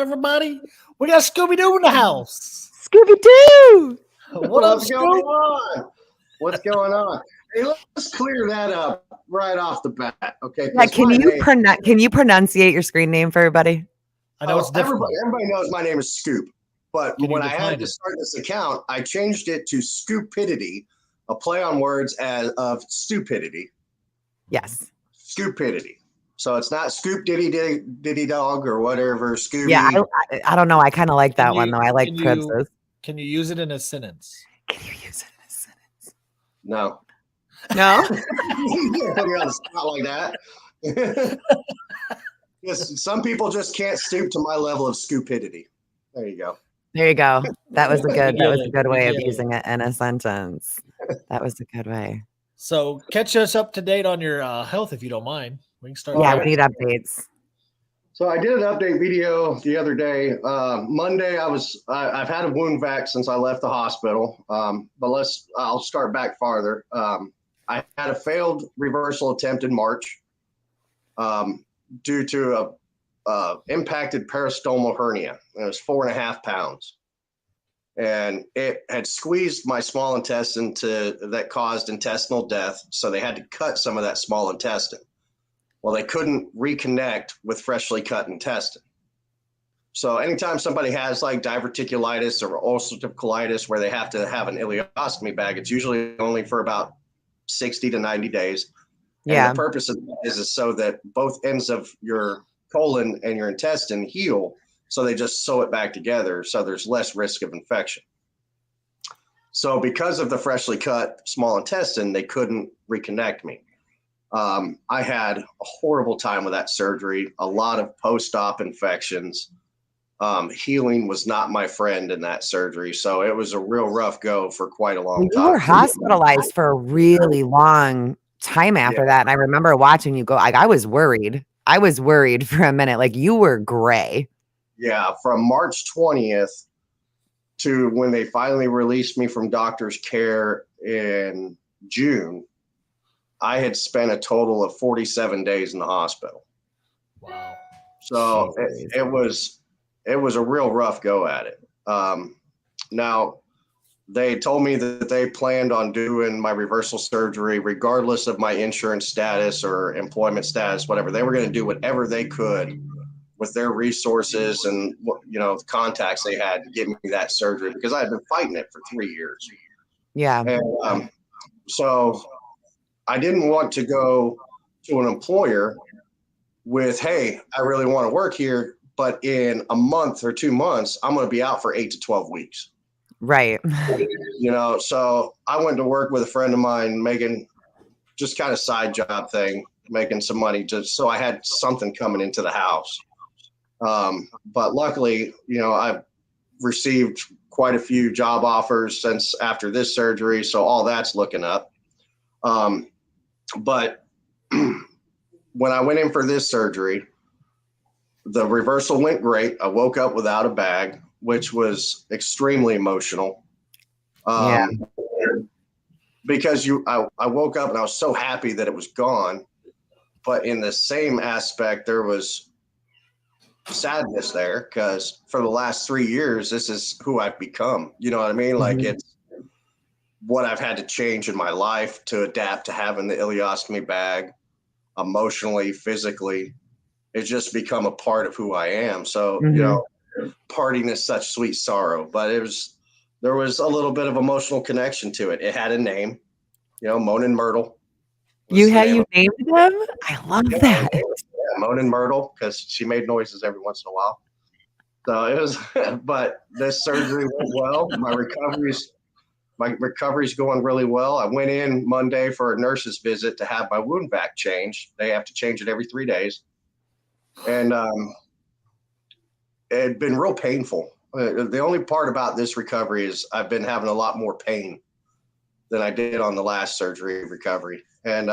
everybody? We got Scooby-Doo in the house. Scooby-Doo! What up, What's going Scoop? on? What's going on? Hey, let's clear that up right off the bat, okay? Yeah, 'Cause my name- can you pronunciate your screen name for everybody? I know it's difficult. everybody knows my name is Scoop, but Can you when I define had to it? start this account, I changed it to Scoopidity, a play on words of stupidity. Yes. Scoopidity. So it's not Scoop Diddy Dog or whatever. Scooby. Yeah, I don't know. I kind of like that one though. I like can Princess. Can you use it in a sentence? Can you use it in a sentence? No. No. You can't put me on the spot like that. Yes, some people just can't stoop to my level of Scoopidity. There you go. There you go. That was a good way of get it. using it in a sentence. That was a good way. So catch us up to date on your health if you don't mind. We can start. Yeah, there. we need updates. So I did an update video the other day. Monday, I've had a wound vac since I left the hospital. But I'll start back farther. I had a failed reversal attempt in March due to a impacted peristomal hernia. It was 4.5 pounds. And it had squeezed my small intestine that caused intestinal death. So they had to cut some of that small intestine. Well, they couldn't reconnect with freshly cut intestine. So anytime somebody has like diverticulitis or ulcerative colitis where they have to have an ileostomy bag, it's usually only for about 60 to 90 days. Yeah. And the purpose of that is so that both ends of your colon and your intestine heal. So they just sew it back together. So there's less risk of infection. So because of the freshly cut small intestine, they couldn't reconnect me. I had a horrible time with that surgery, a lot of post-op infections. Healing was not my friend in that surgery. So it was a real rough go for quite a long time. You were hospitalized for a really long time after that. And I remember watching you go, I was worried. I was worried for a minute. Like you were gray. Yeah, from March 20th to when they finally released me from doctor's care in June, I had spent a total of 47 days in the hospital. Wow. So it was a real rough go at it. Now, they told me that they planned on doing my reversal surgery regardless of my insurance status or employment status, whatever. They were going to do whatever they could with their resources and the contacts they had to get me that surgery because I had been fighting it for 3 years. Yeah. And so I didn't want to go to an employer with, hey, I really want to work here, but in a month or 2 months, I'm going to be out for 8 to 12 weeks. Right. So I went to work with a friend of mine, making just kind of side job thing, making some money just so I had something coming into the house. But luckily, I've received quite a few job offers since after this surgery. So all that's looking up. But when I went in for this surgery, the reversal went great. I woke up without a bag, which was extremely emotional. Yeah. Because I woke up and I was so happy that it was gone. But in the same aspect, there was sadness there because for the last 3 years, this is who I've become. You know what I mean? Like it's what I've had to change in my life to adapt to having the ileostomy bag emotionally, physically. It's just become a part of who I am. So, parting is such sweet sorrow, but there was a little bit of emotional connection to it. It had a name, Moanin' Myrtle. You named them? I love that. Yeah, Moanin' Myrtle, because she made noises every once in a while. So it was, but this surgery went well. My recovery's going really well. I went in Monday for a nurse's visit to have my wound vac changed. They have to change it every 3 days. And it had been real painful. The only part about this recovery is I've been having a lot more pain than I did on the last surgery recovery. And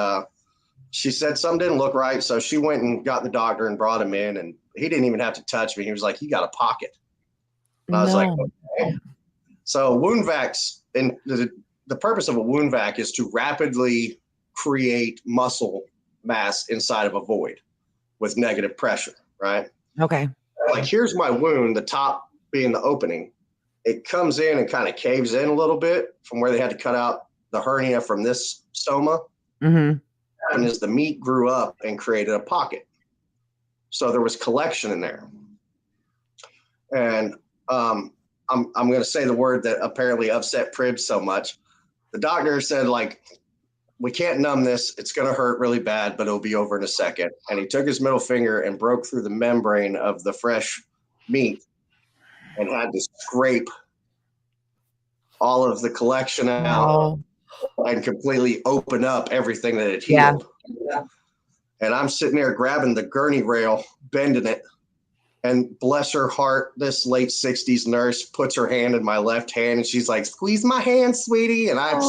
she said something didn't look right. So she went and got the doctor and brought him in, and he didn't even have to touch me. He was like, "You got a pocket." I was like, okay. So wound vacs, and the purpose of a wound vac is to rapidly create muscle mass inside of a void with negative pressure, right? Okay. like here's my wound, the top being the opening. It comes in and kind of caves in a little bit from where they had to cut out the hernia from this stoma. Mm-hmm. And as the meat grew up and created a pocket. So there was collection in there. And I'm going to say the word that apparently upset Pribs so much. The doctor said, like, we can't numb this. It's going to hurt really bad, but it'll be over in a second. And he took his middle finger and broke through the membrane of the fresh meat and had to scrape all of the collection out and completely open up everything that had healed. Yeah. And I'm sitting there grabbing the gurney rail, bending it. And bless her heart, this late 60s nurse puts her hand in my left hand and she's like, squeeze my hand, sweetie. And I'm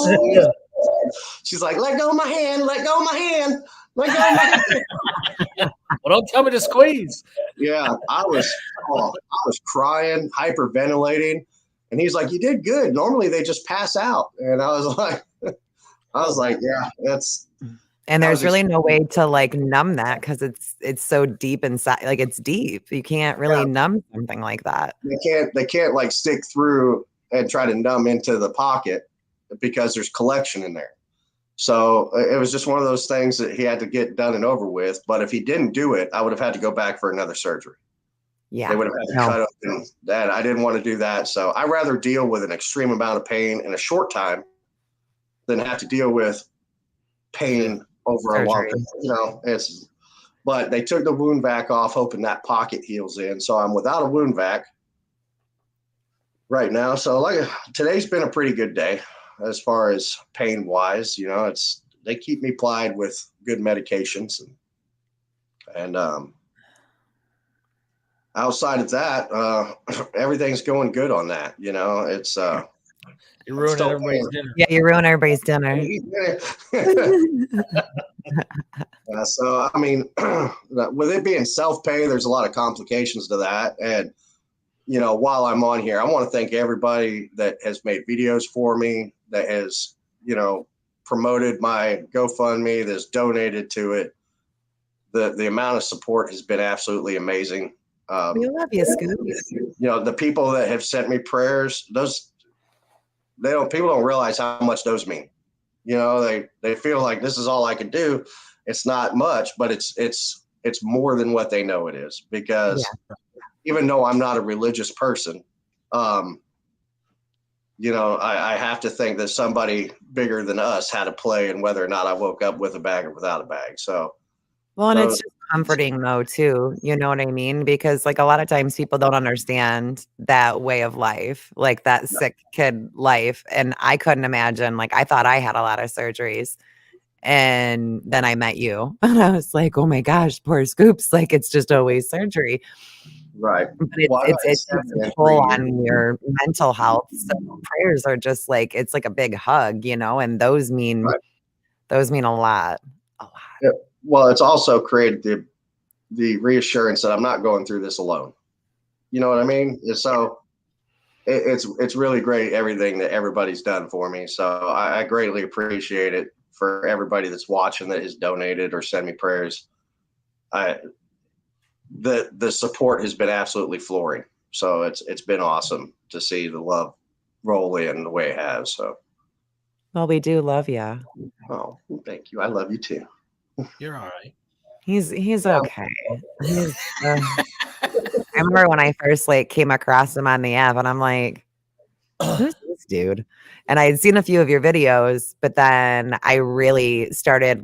she's like, let go of my hand, let go of my hand, let go of my hand. Well, don't tell me to squeeze. Yeah, I was crying, hyperventilating. And he's like, you did good. Normally they just pass out. And I was like, yeah, that's. And there's really no way to like numb that because it's so deep inside. Like it's deep. You can't really numb something like that. They can't like stick through and try to numb into the pocket because there's collection in there. So it was just one of those things that he had to get done and over with. But if he didn't do it, I would have had to go back for another surgery. Yeah. They would have had to cut open that. I didn't want to do that. So I'd rather deal with an extreme amount of pain in a short time than have to deal with pain over a long time. But they took the wound vac off, hoping that pocket heals in. So I'm without a wound vac right now. So today's been a pretty good day as far as pain wise. They keep me plied with good medications and outside of that, everything's going good on that. It's you ruined everybody's dinner. Yeah, you ruined everybody's dinner. So, I mean, with it being self-pay, there's a lot of complications to that. And, while I'm on here, I want to thank everybody that has made videos for me, that has, promoted my GoFundMe, that's donated to it. The amount of support has been absolutely amazing. We love you, Scoop. The people that have sent me prayers, people don't realize how much those mean. They feel like this is all I can do. It's not much, but it's more than what they know it is, because even though I'm not a religious person, I have to think that somebody bigger than us had a play in whether or not I woke up with a bag or without a bag. So, well, and it's just comforting though, too. You know what I mean? Because like a lot of times people don't understand that way of life, like that sick kid life. And I couldn't imagine, like, I thought I had a lot of surgeries. And then I met you and I was like, oh my gosh, poor Scoops. Like it's just always surgery. Right. But it's a toll on your mental health. So prayers are just like, it's like a big hug, and those mean a lot. A lot. Yeah. Well, it's also created the reassurance that I'm not going through this alone. You know what I mean? So it's really great, everything that everybody's done for me. So I greatly appreciate it for everybody that's watching that has donated or sent me prayers. The support has been absolutely flooring. So it's been awesome to see the love roll in the way it has. So. Well, we do love you. Oh, thank you. I love you too. You're all right. He's okay. I remember when I first came across him on the app, and I'm like, who's this dude? And I had seen a few of your videos, but then I really started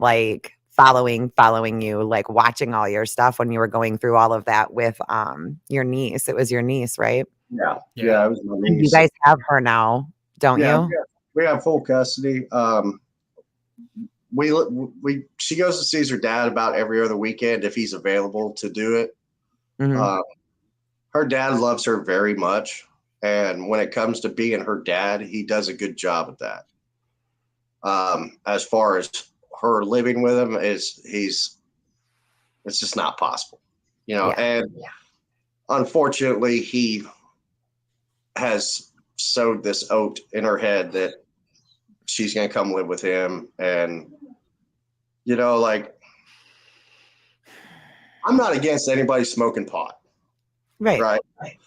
following you, watching all your stuff when you were going through all of that with your niece. It was your niece, right? Yeah. It was my niece. You guys have her now, don't you? We have full custody. She goes to see her dad about every other weekend if he's available to do it. Mm-hmm. Her dad loves her very much, and when it comes to being her dad, he does a good job at that. As far as her living with him, it's just not possible, and unfortunately he has sowed this oat in her head that she's going to come live with him. And, I'm not against anybody smoking pot. Right. right?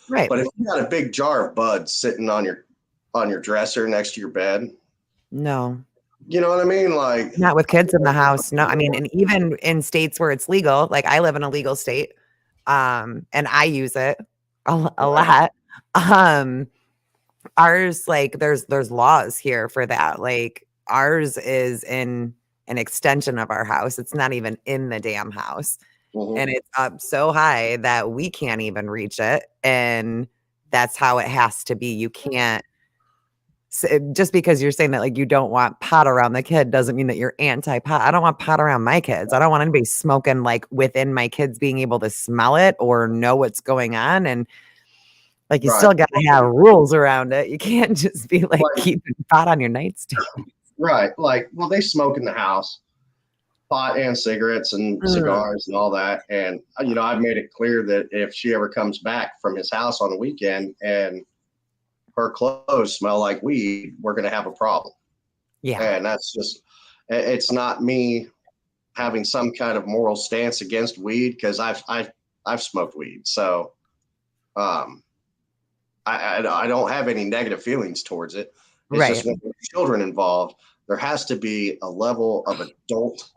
Right. But if you got a big jar of buds sitting on your dresser next to your bed, No. you know what I mean? Like, Not with kids in the house. No, I mean, and even in states where it's legal, like I live in a legal state, and I use it a lot. Ours, like, there's laws here for that. Like, ours is in an extension of our house. It's not even in the damn house, and it's up so high that we can't even reach it, and that's how it has to be. You can't. Just because you're saying that like you don't want pot around the kid doesn't mean that you're anti-pot. I don't want pot around my kids. I don't want anybody smoking like within my kids being able to smell it or know what's going on. And like you still got to have rules around it. You can't just be like keeping pot on your nightstand. Right. Like, well, they smoke in the house, pot and cigarettes and cigars and all that. And, you know, I've made it clear that if she ever comes back from his house on the weekend and her clothes smell like weed, we're going to have a problem. Yeah. And that's just, it's not me having some kind of moral stance against weed, because I've smoked weed. So I don't have any negative feelings towards it. It's just when there's children involved, there has to be a level of adult,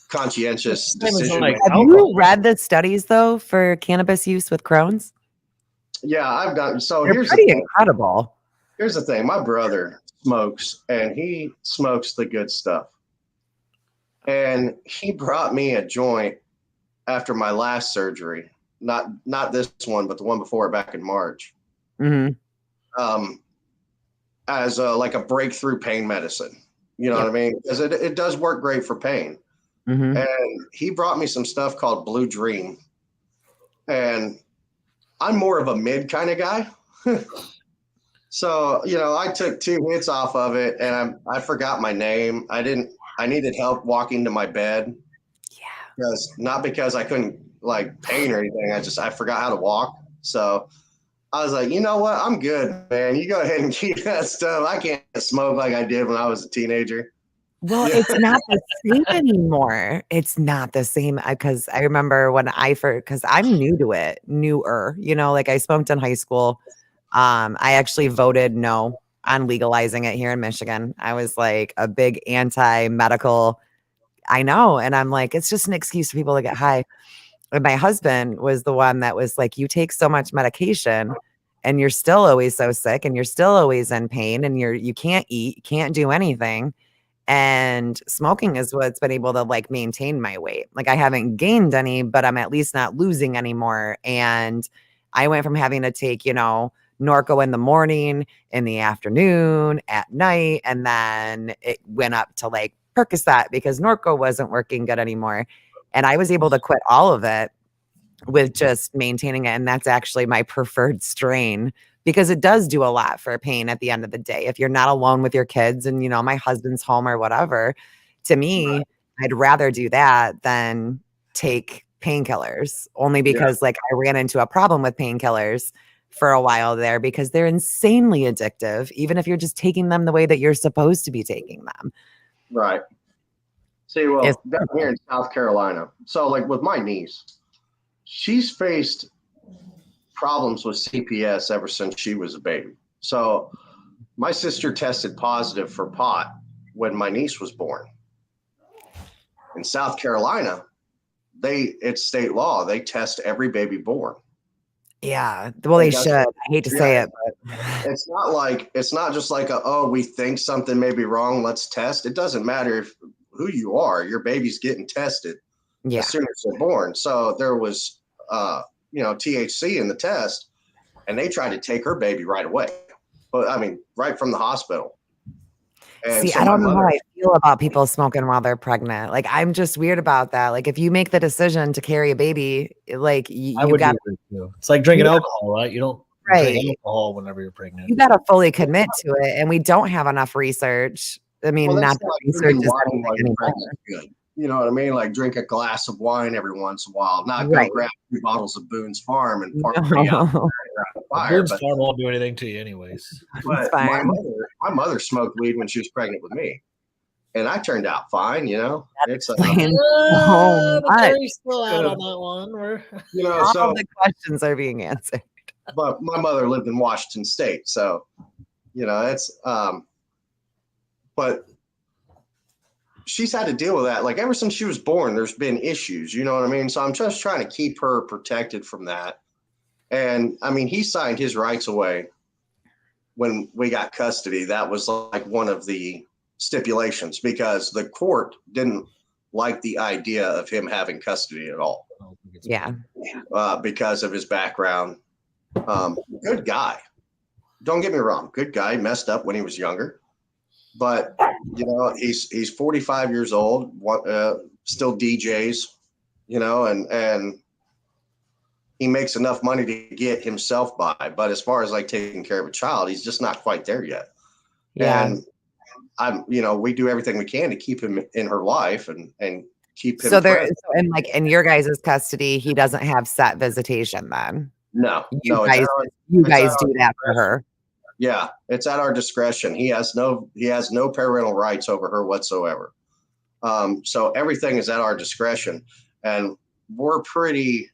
conscientious decision. Have you read the studies though for cannabis use with Crohn's? Yeah, I've done. So they're pretty incredible. Here's the thing. My brother smokes, and he smokes the good stuff. And he brought me a joint after my last surgery. Not this one, but the one before, back in March. As like a breakthrough pain medicine. You know what I mean? Because it does work great for pain. And he brought me some stuff called Blue Dream. And I'm more of a mid kind of guy. So, you know, I took 2 hits off of it, and I forgot my name. I needed help walking to my bed. Yeah. Not because I couldn't like pain or anything. I forgot how to walk. So I was like, you know what? I'm good, man. You go ahead and keep that stuff. I can't smoke like I did when I was a teenager. Well, it's not the same anymore. It's not the same, because I remember when because I'm new to it, newer, you know, like I smoked in high school. I actually voted no on legalizing it here in Michigan. I was like a big anti-medical. I know. And I'm like, it's just an excuse for people to get high. And my husband was the one that was like, you take so much medication and you're still always so sick and you're still always in pain and you can't eat, you can't do anything. And smoking is what's been able to like maintain my weight. Like I haven't gained any, but I'm at least not losing anymore. And I went from having to take, you know, Norco in the morning, in the afternoon, at night, and then it went up to like Percocet because Norco wasn't working good anymore. And I was able to quit all of it with just maintaining it. And that's actually my preferred strain, because it does do a lot for pain at the end of the day. If you're not alone with your kids and, you know, my husband's home or whatever, to me, I'd rather do that than take painkillers, only because like I ran into a problem with painkillers for a while there because they're insanely addictive, even if you're just taking them the way that you're supposed to be taking them. Right. See, well, down here in South Carolina, so like with my niece, she's faced problems with CPS ever since she was a baby. So my sister tested positive for pot when my niece was born. In South Carolina, it's state law. They test every baby born. Yeah, well, they should. I hate to say it, but it's not just like we think something may be wrong, let's test. It doesn't matter who you are, your baby's getting tested as soon as they're born. So there was THC in the test, and they tried to take her baby right away. But I mean, right from the hospital. And see, I don't know how I feel about people smoking while they're pregnant. Like, I'm just weird about that. Like, if you make the decision to carry a baby, like you got, it's like drinking alcohol, right? You don't drink alcohol whenever you're pregnant. You got to fully commit to it, and we don't have enough research. I mean, not that research is good. You know what I mean? Like drink a glass of wine every once in a while, not go grab 2 bottles of Boone's Farm and party out around the fire. Boone's Farm won't do anything to you anyways. But my mother smoked weed when she was pregnant with me. and I turned out fine. It's Explains The much. jury's still out on that one. All so. the questions are being answered. But my mother lived in Washington State, so it's but she's had to deal with that. Like ever since she was born, there's been issues. You know what I mean? So I'm just trying to keep her protected from that. And I mean, he signed his rights away when we got custody. That was like one of the stipulations because the court didn't like the idea of him having custody at all. Yeah. Because of his background. Good guy. Don't get me wrong. Good guy. Messed up when he was younger. But, he's 45 years old, still DJs, and he makes enough money to get himself by. But as far as like taking care of a child, he's just not quite there yet. Yeah. And we do everything we can to keep him in her life and keep him. So in your guys' custody, he doesn't have set visitation then. No, you guys do that for her. Yeah, it's at our discretion. He has no parental rights over her whatsoever. So everything is at our discretion, and we're pretty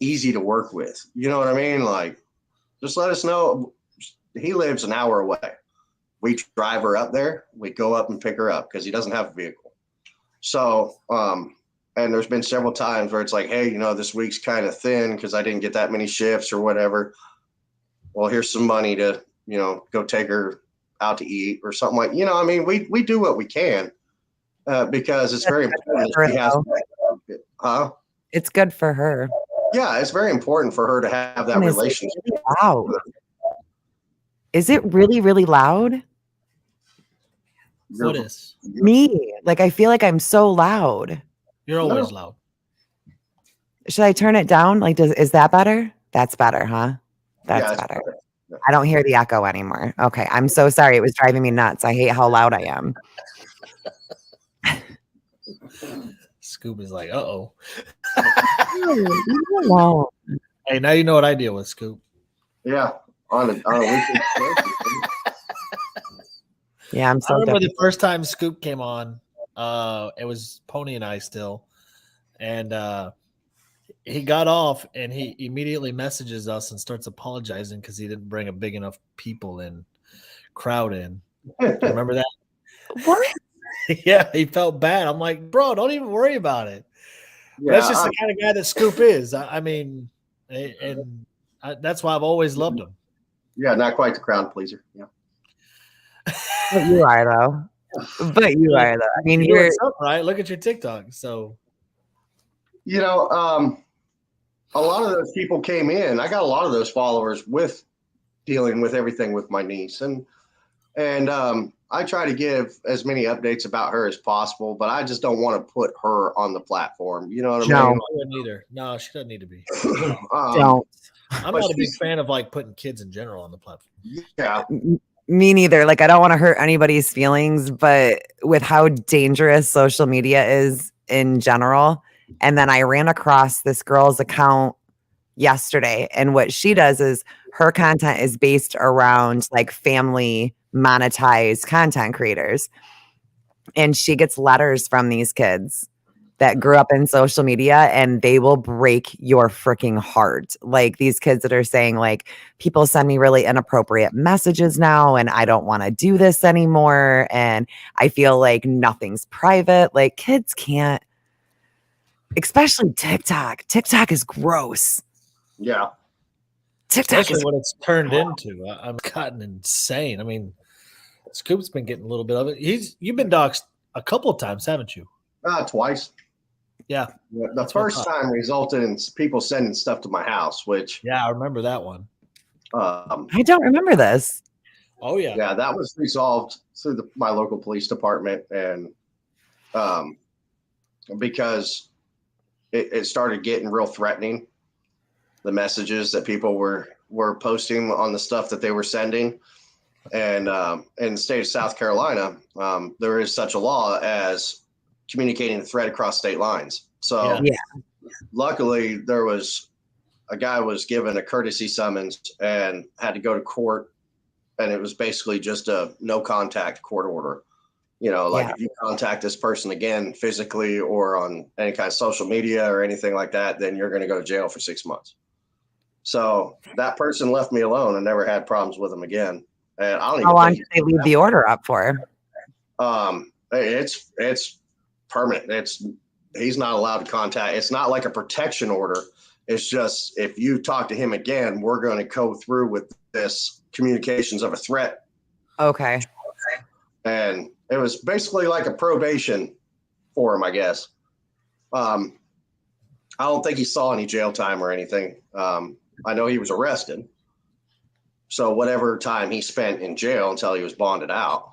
easy to work with. You know what I mean? Like, just let us know. He lives an hour away. We drive her up there. We go up and pick her up because he doesn't have a vehicle. So, and there's been several times where it's like, hey, this week's kind of thin because I didn't get that many shifts or whatever. Well, here's some money to, go take her out to eat or something like, I mean, we do what we can because it's very important. It's good for her. Yeah, it's very important for her to have that relationship. Wow. Is it really, really loud? What is? Me. Like, I feel like I'm so loud. You're always loud. Should I turn it down? Like, is that better? That's better, huh? That's better. Yeah. I don't hear the echo anymore. Okay. I'm so sorry. It was driving me nuts. I hate how loud I am. Scoop is like, uh-oh. Wow. Hey, now you know what I deal with, Scoop. Yeah. On a weekend. Yeah, I'm so I remember the first time Scoop came on. It was Pony and I still. And he got off and he immediately messages us and starts apologizing because he didn't bring a big enough crowd in. Remember that? What? Yeah, he felt bad. I'm like, bro, don't even worry about it. Yeah, that's just the kind of guy that Scoop is. I mean, that's why I've always loved him. Yeah, not quite the crowd pleaser. Yeah. But you are though. I mean, you're right. Look at your TikTok. So, a lot of those people came in. I got a lot of those followers with dealing with everything with my niece, and I try to give as many updates about her as possible, but I just don't want to put her on the platform. You know what I mean? I wouldn't either. No, she doesn't need to be. Don't. I'm not a big fan of like putting kids in general on the platform. Yeah. Me neither. Like, I don't want to hurt anybody's feelings, but with how dangerous social media is in general. And then I ran across this girl's account yesterday. And what she does is her content is based around like family monetized content creators. And she gets letters from these kids that grew up in social media, and they will break your freaking heart. Like these kids that are saying like, people send me really inappropriate messages now and I don't want to do this anymore. And I feel like nothing's private. Like kids can't, especially TikTok. TikTok is gross. Yeah. TikTok especially is what it's turned into. I've gotten insane. I mean, Scoop's been getting a little bit of it. You've been doxxed a couple of times, haven't you? Twice. Yeah. The first time resulted in people sending stuff to my house, which. Yeah, I remember that one. I don't remember this. Oh, yeah. Yeah, that was resolved through my local police department. And because it started getting real threatening, the messages that people were posting on the stuff that they were sending. And in the state of South Carolina, there is such a law as communicating a threat across state lines. So luckily there was a guy was given a courtesy summons and had to go to court. And it was basically just a no contact court order. You know, like Yeah. if you contact this person again physically or on any kind of social media or anything like that, then you're going to go to jail for 6 months. So that person left me alone and never had problems with them again. And I don't How even long think did they leave the order up for? it's permanent. He's not allowed to contact. It's not like a protection order. It's just if you talk to him again, we're going to go through with this communications of a threat. Okay. And it was basically like a probation for him, I guess. I don't think he saw any jail time or anything. I know he was arrested. So whatever time he spent in jail until he was bonded out.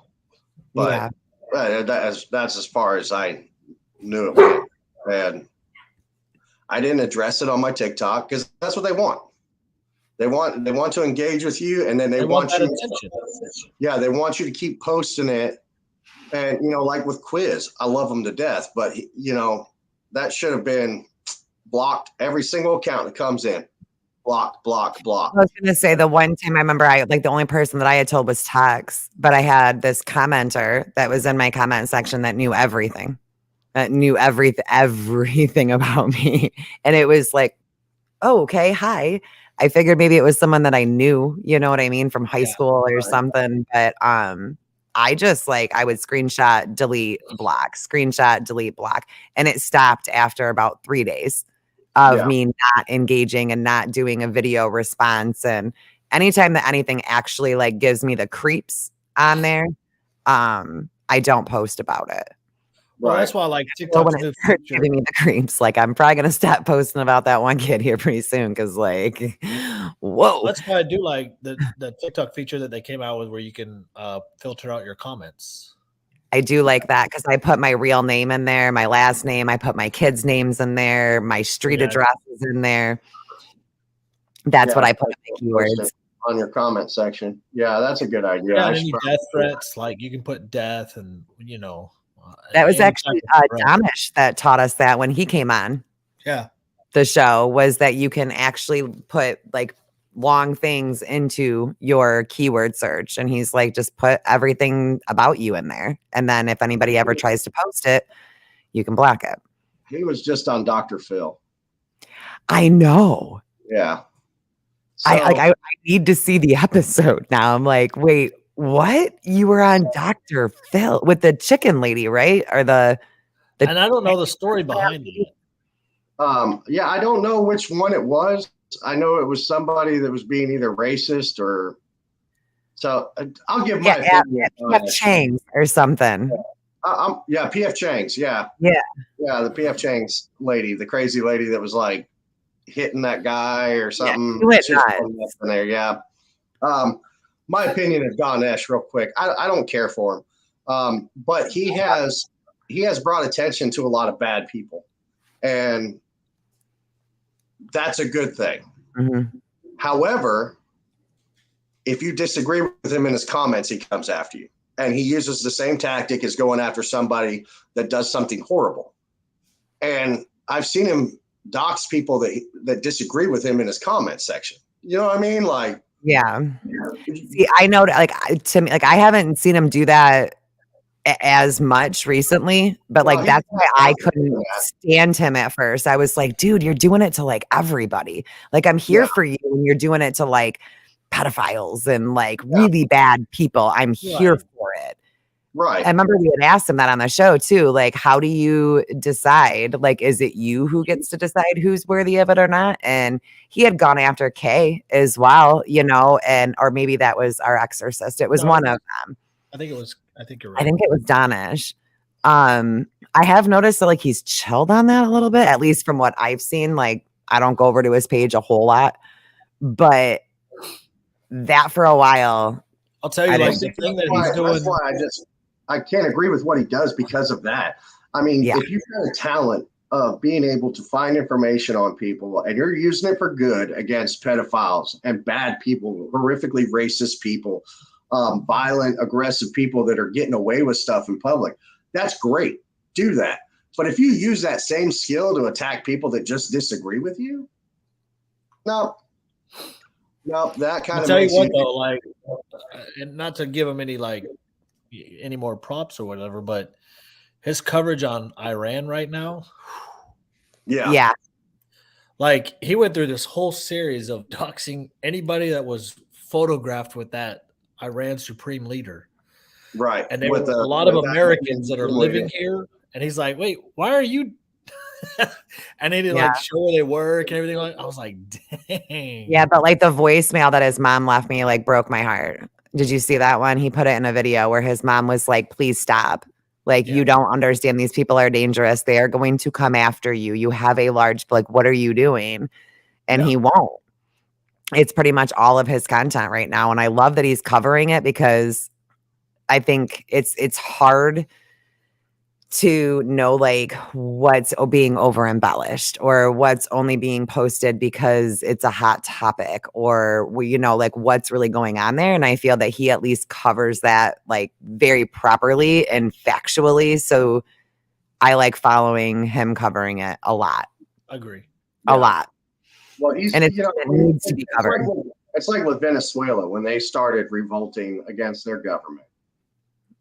But Yeah. that's as far as I knew it went. And I didn't address it on my TikTok because that's what they want. They want to engage with you, and then they want that you. attention. Yeah, they want you to keep posting it. And like with Quiz, I love him to death, but that should have been blocked. Every single account that comes in, block. I was gonna say the one time I remember the only person that I had told was Tex, but I had this commenter that was in my comment section that knew everything. That knew everything about me. And it was like, oh, okay, hi. I figured maybe it was someone that I knew, you know what I mean, from high school or something. But I just I would screenshot, delete, block, screenshot, delete, block. And it stopped after about 3 days of me not engaging and not doing a video response. And anytime that anything actually gives me the creeps on there, I don't post about it. Well, that's why Well, TikTok's when new it starts feature. giving me the creeps, I'm probably gonna stop posting about that one kid here pretty soon because whoa. That's why I do like the TikTok feature that they came out with where you can filter out your comments. I do like that because I put my real name in there, my last name, I put my kids' names in there, my street address is in there. That's what I put in my keywords. On your comment section. Yeah, that's a good idea. Yeah, and any death threats, you can put death and that was actually Damish that taught us that when he came on. Yeah. The show was that you can actually put long things into your keyword search. And he's just put everything about you in there. And then if anybody ever tries to post it, you can block it. He was just on Dr. Phil. I know. Yeah. So, I need to see the episode now. I'm like, wait, what? You were on Dr. Phil with the chicken lady, right? Or the and I don't know the story behind it. Yeah, I don't know which one it was. I know it was somebody that was being either racist or so. I'll give my opinion. PF Chang's or something. PF Chang's. Yeah, the PF Chang's lady, the crazy lady that was hitting that guy or something. Yeah, my opinion of Ganesh, real quick. I don't care for him, but he has brought attention to a lot of bad people, and that's a good thing. Mm-hmm. However, if you disagree with him in his comments, he comes after you, and he uses the same tactic as going after somebody that does something horrible. And I've seen him dox people that disagree with him in his comment section. You know what I mean? Yeah. See, I know, to me, I haven't seen him do that as much recently, but that's why I couldn't stand him at first. I was like, dude, you're doing it to everybody. I'm here for you, and you're doing it to pedophiles and really bad people. I'm here for it. Right. I remember we had asked him that on the show too. How do you decide? Is it you who gets to decide who's worthy of it or not? And he had gone after Kay as well, or maybe that was our exorcist. It was one of them. I think you're right. I think it was Danish. I have noticed that he's chilled on that a little bit, at least from what I've seen. I don't go over to his page a whole lot, but that for a while, I'll tell you, the thing that he's doing. That's why I can't agree with what he does because of that. I mean, if you've got a talent of being able to find information on people and you're using it for good against pedophiles and bad people, horrifically racist people, violent, aggressive people that are getting away with stuff in public, that's great. Do that. But if you use that same skill to attack people that just disagree with you, no, that kind of. I'll tell you what, though, and not to give him any any more props or whatever, but his coverage on Iran right now, Yeah. like he went through this whole series of doxing anybody that was photographed with that Iran supreme leader. Right. And there were a lot of with that Americans that are leader. living here. And he's like, wait, why are you? And they did like show where they work and everything. Like, I was like, dang. Yeah, but like the voicemail that his mom left me like broke my heart. Did you see that one? He put it in a video where his mom was like, please stop. Like, you don't understand. These people are dangerous. They are going to come after you. You have a large, like, what are you doing? And he won't. It's pretty much all of his content right now. And I love that he's covering it because I think it's hard to know like what's being over embellished or what's only being posted because it's a hot topic or like what's really going on there. And I feel that he at least covers that like very properly and factually. So I like following him covering it a lot. Agree. A lot. Well, it needs to be covered. It's like with Venezuela when they started revolting against their government.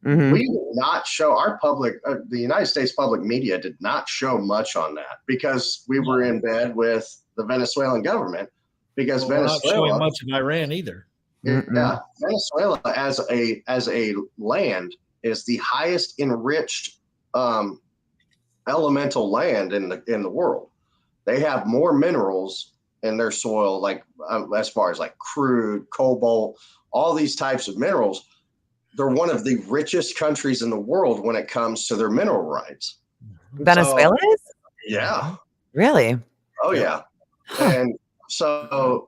Mm-hmm. We did not show our public, the United States public media did not show much on that because we were in bed with the Venezuelan government. Because Venezuela, we're not showing much of Iran either. Venezuela as a land is the highest enriched elemental land in the world. They have more minerals in their soil, like as far as like crude, cobalt, all these types of minerals. They're one of the richest countries in the world when it comes to their mineral rights. Venezuela is? Yeah. Really? Oh, yeah. And so,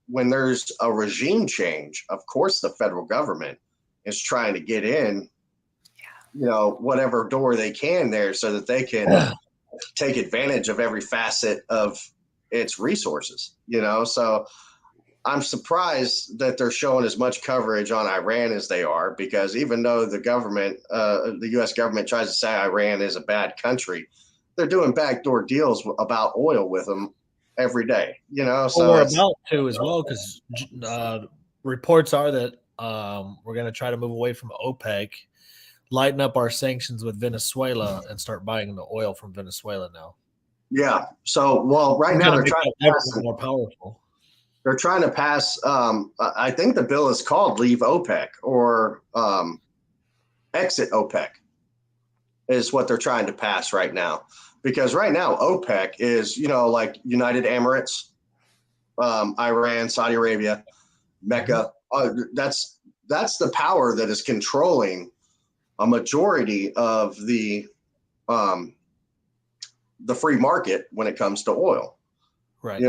when there's a regime change, of course, the federal government is trying to get in, whatever door they can there so that they can take advantage of every facet of its resources, so I'm surprised that they're showing as much coverage on Iran as they are, because even though the government, the U.S. government tries to say Iran is a bad country, they're doing backdoor deals about oil with them every day, So we're about to as well, because reports are that we're going to try to move away from OPEC, lighten up our sanctions with Venezuela, and start buying the oil from Venezuela now. Yeah. So, right now they're trying to pass more powerful. They're trying to pass. I think the bill is called "Leave OPEC" or "Exit OPEC" is what they're trying to pass right now. Because right now OPEC is, like United Emirates, Iran, Saudi Arabia, Mecca. That's the power that is controlling a majority of the free market when it comes to oil. Right.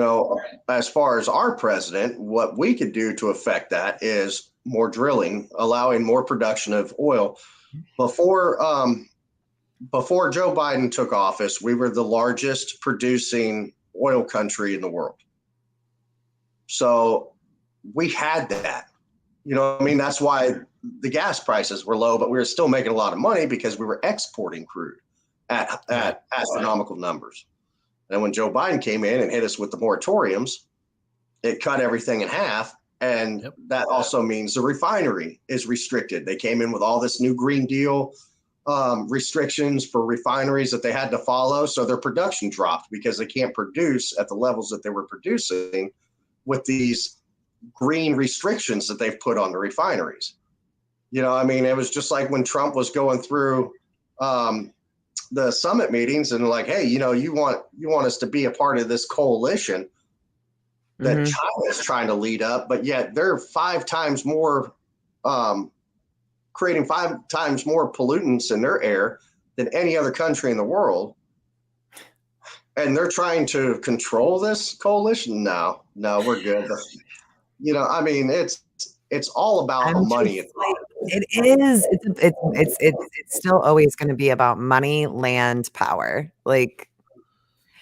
As far as our president, what we could do to affect that is more drilling, allowing more production of oil. Before Joe Biden took office, we were the largest producing oil country in the world. So we had that. That's why the gas prices were low, but we were still making a lot of money because we were exporting crude at astronomical numbers. And when Joe Biden came in and hit us with the moratoriums, it cut everything in half. And that also means the refinery is restricted. They came in with all this new Green Deal restrictions for refineries that they had to follow. So their production dropped because they can't produce at the levels that they were producing with these green restrictions that they've put on the refineries. It was just like when Trump was going through the summit meetings and like, hey, you want us to be a part of this coalition that China is trying to lead up, but yet they're 5 times more, creating 5 times more pollutants in their air than any other country in the world. And they're trying to control this coalition. No, we're good. It's all about money. It is. It's still always going to be about money, land, power. Like,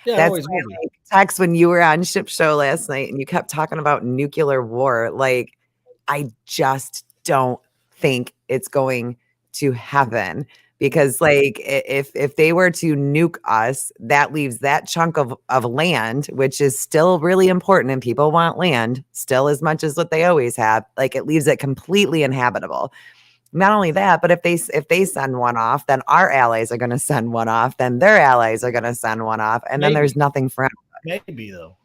that's why I text when you were on Ship Show last night and you kept talking about nuclear war. Like, I just don't think it's going to happen, because like if they were to nuke us, that leaves that chunk of land, which is still really important, and people want land still as much as what they always have. Like, it leaves it completely inhabitable. Not only that, but if they send one off, then our allies are going to send one off. Then their allies are going to send one off, and then there's nothing for anybody. Maybe though.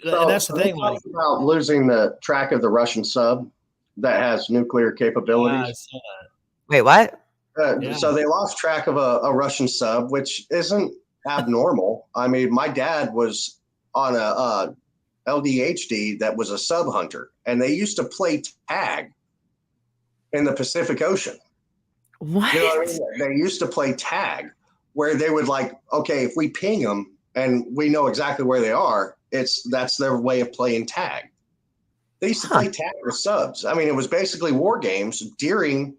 So, that's the thing. Like about losing the track of the Russian sub that has nuclear capabilities. Wait, what? So they lost track of a Russian sub, which isn't abnormal. I mean, my dad was on a LDHD that was a sub hunter, and they used to play tag in the Pacific Ocean. What? You know what I mean? They used to play tag where they would like, okay, if we ping them and we know exactly where they are, that's their way of playing tag. They used to play tag with subs. I mean, it was basically war games during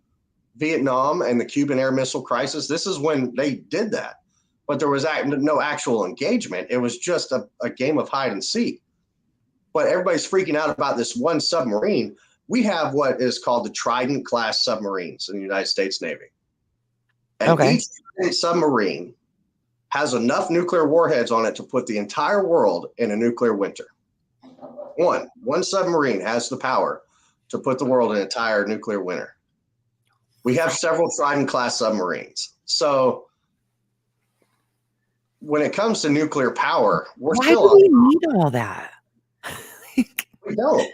Vietnam and the Cuban Air Missile Crisis. This is when they did that, but there was no actual engagement. It was just a game of hide and seek. But everybody's freaking out about this one submarine. We have what is called the Trident class submarines in the United States Navy. And each submarine has enough nuclear warheads on it to put the entire world in a nuclear winter. One submarine has the power to put the world in an entire nuclear winter. We have several Trident class submarines. So when it comes to nuclear power, Why do we need all that? We don't.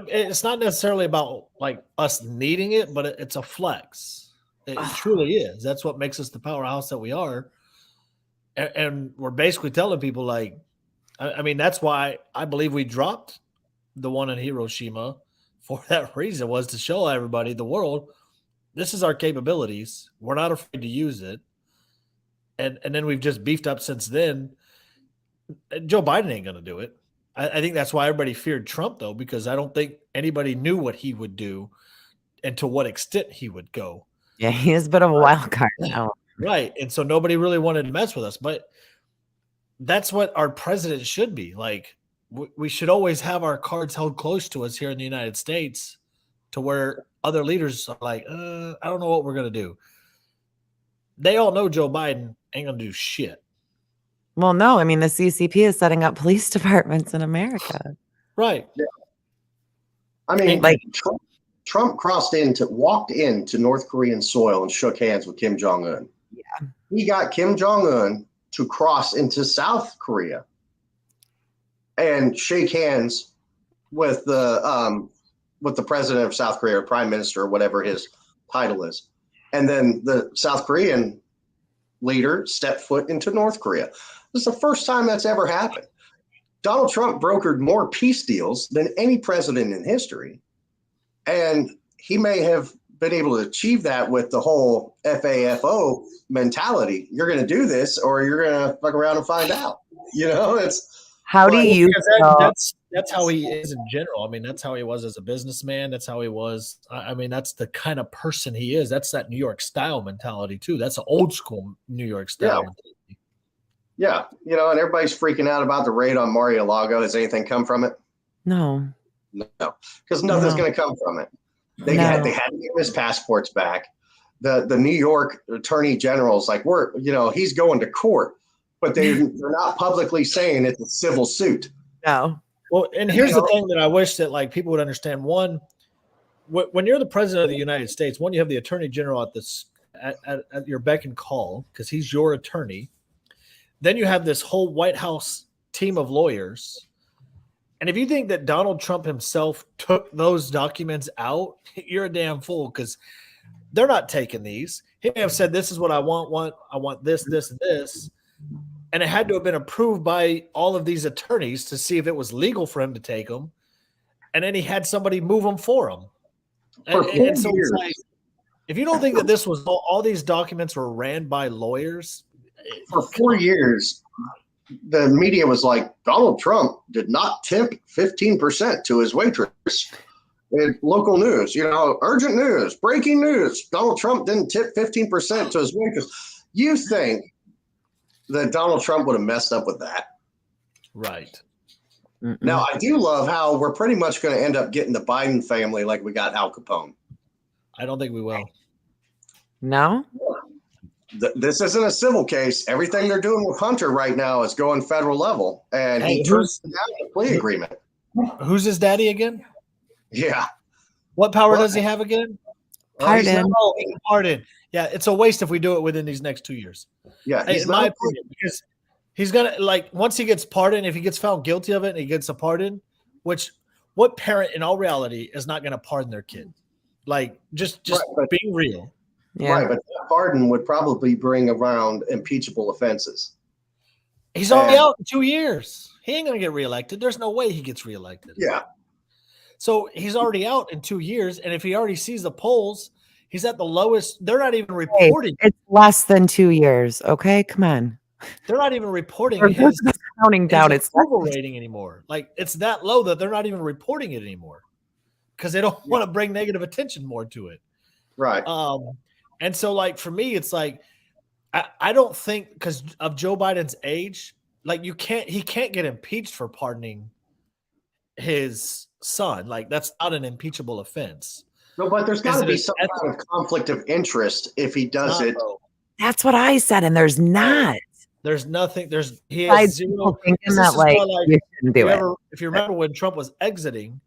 It's not necessarily about like us needing it, but it's a flex. It truly is. That's what makes us the powerhouse that we are. And we're basically telling people, like, I mean, that's why I believe we dropped the one in Hiroshima for that reason, was to show everybody, the world, this is our capabilities. We're not afraid to use it. And then we've just beefed up since then. Joe Biden ain't going to do it. I think that's why everybody feared Trump, though, because I don't think anybody knew what he would do and to what extent he would go. Yeah, he is a bit of a wild card now. Right. And so nobody really wanted to mess with us. But that's what our president should be. Like, we should always have our cards held close to us here in the United States, to where other leaders are like, I don't know what we're going to do. They all know Joe Biden ain't going to do shit. Well, no, I mean, the CCP is setting up police departments in America. Right. Yeah. I mean, like Trump walked into North Korean soil and shook hands with Kim Jong-un. Yeah. He got Kim Jong-un to cross into South Korea and shake hands with the president of South Korea, or prime minister, or whatever his title is. And then the South Korean leader stepped foot into North Korea. This is the first time that's ever happened. Donald Trump brokered more peace deals than any president in history. And he may have been able to achieve that with the whole FAFO mentality. You're going to do this or you're going to fuck around and find out. You know, that's how he is in general. I mean, that's how he was as a businessman. That's how he was. I mean, that's the kind of person he is. That's that New York style mentality too. That's an old school New York style mentality. Yeah. You know, and everybody's freaking out about the raid on Mar-a-Lago. Has anything come from it? No, because nothing's going to come from it. They had to get his passports back. The New York Attorney General's like, he's going to court, but they're not publicly saying it's a civil suit. No. Well, and here's the thing that I wish that like people would understand. One, when you're the president of the United States, you have the Attorney General at your beck and call because he's your attorney. Then you have this whole White House team of lawyers. And if you think that Donald Trump himself took those documents out, you're a damn fool, because they're not taking these. He may have said, this is what I want. I want this, this, and this. And it had to have been approved by all of these attorneys to see if it was legal for him to take them. And then he had somebody move them for him. And so it's like, if you don't think that this was all these documents were ran by lawyers. For 4 years, the media was like, Donald Trump did not tip 15% to his waitress. In local news, urgent news, breaking news. Donald Trump didn't tip 15% to his waitress. You think that Donald Trump would have messed up with that? Right. Mm-mm. Now, I do love how we're pretty much going to end up getting the Biden family like we got Al Capone. I don't think we will. No? This isn't a civil case. Everything they're doing with Hunter right now is going federal level, and he turns down the plea agreement. Who's his daddy again? Yeah. What power does he have again? Pardon. Oh, he can pardon. Yeah, it's a waste if we do it within these next 2 years. Yeah, he's In my opinion, because he's gonna once he gets pardoned, if he gets found guilty of it and he gets a pardon, which what parent in all reality is not gonna pardon their kid? Like just being real. Yeah. Right, but that pardon would probably bring around impeachable offenses. He's already out in 2 years. He ain't gonna get reelected. There's no way he gets reelected. Yeah. So he's already out in 2 years, and if he already sees the polls, he's at the lowest. They're not even reporting. It's less than 2 years. Okay, come on. They're not even reporting his counting down. It's approval rating anymore. Like it's that low that they're not even reporting it anymore because they don't want to bring negative attention more to it. Right. And so like for me, it's like I don't think because of Joe Biden's age, like he can't get impeached for pardoning his son. Like that's not an impeachable offense. No, but there's got to be some kind of conflict of interest if he does it. That's what I said, and there's not. There's nothing. He has zero. Thinking that you shouldn't do it. If you remember when Trump was exiting,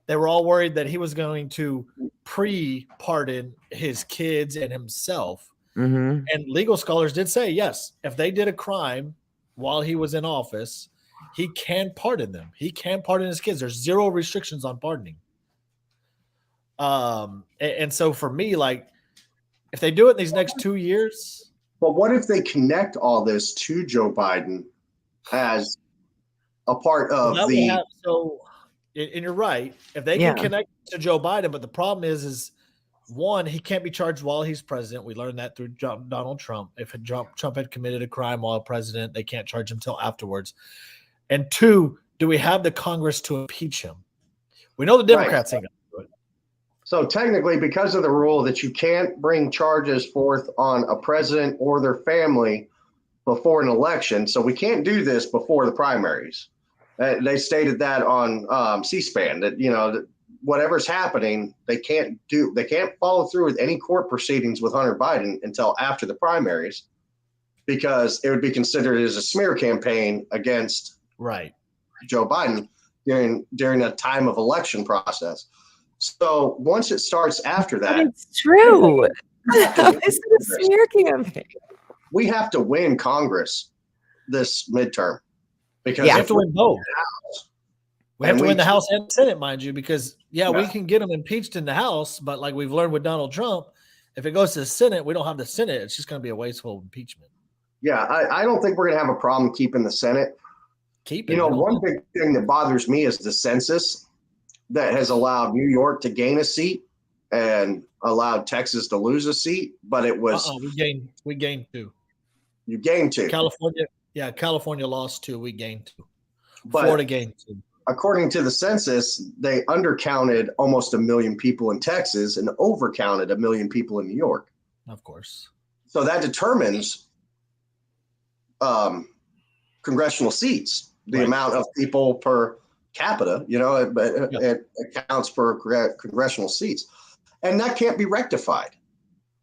they were all worried that he was going to pre-pardon his kids and himself. Mm-hmm. And legal scholars did say, yes, if they did a crime while he was in office, he can pardon them. He can pardon his kids. There's zero restrictions on pardoning. And so for me, like, if they do it in these next 2 years. But what if they connect all this to Joe Biden as a part of and you're right. If they can connect to Joe Biden, but the problem is one, he can't be charged while he's president. We learned that through Donald Trump. If Trump had committed a crime while president, they can't charge him till afterwards. And two, do we have the Congress to impeach him? We know the Democrats ain't going to do it. So technically, because of the rule that you can't bring charges forth on a president or their family before an election, so we can't do this before the primaries. They stated that on C-SPAN that that whatever's happening, they can't follow through with any court proceedings with Hunter Biden until after the primaries, because it would be considered as a smear campaign against Joe Biden during a time of election process. So once it starts after that, it's true. It's a smear campaign. We have to win Congress this midterm because we have to win both. We have to win the House and Senate, mind you, because we can get them impeached in the House, but like we've learned with Donald Trump, if it goes to the Senate, we don't have the Senate. It's just going to be a wasteful impeachment. Yeah, I don't think we're going to have a problem keeping the Senate. One big thing that bothers me is the census that has allowed New York to gain a seat and allowed Texas to lose a seat, but it was we gained 2. You gained 2. California lost 2. We gained 2. But Florida gained 2. According to the census, they undercounted almost 1 million people in Texas and overcounted 1 million people in New York. Of course. So that determines congressional seats, the amount of people per capita, it accounts for congressional seats. And that can't be rectified.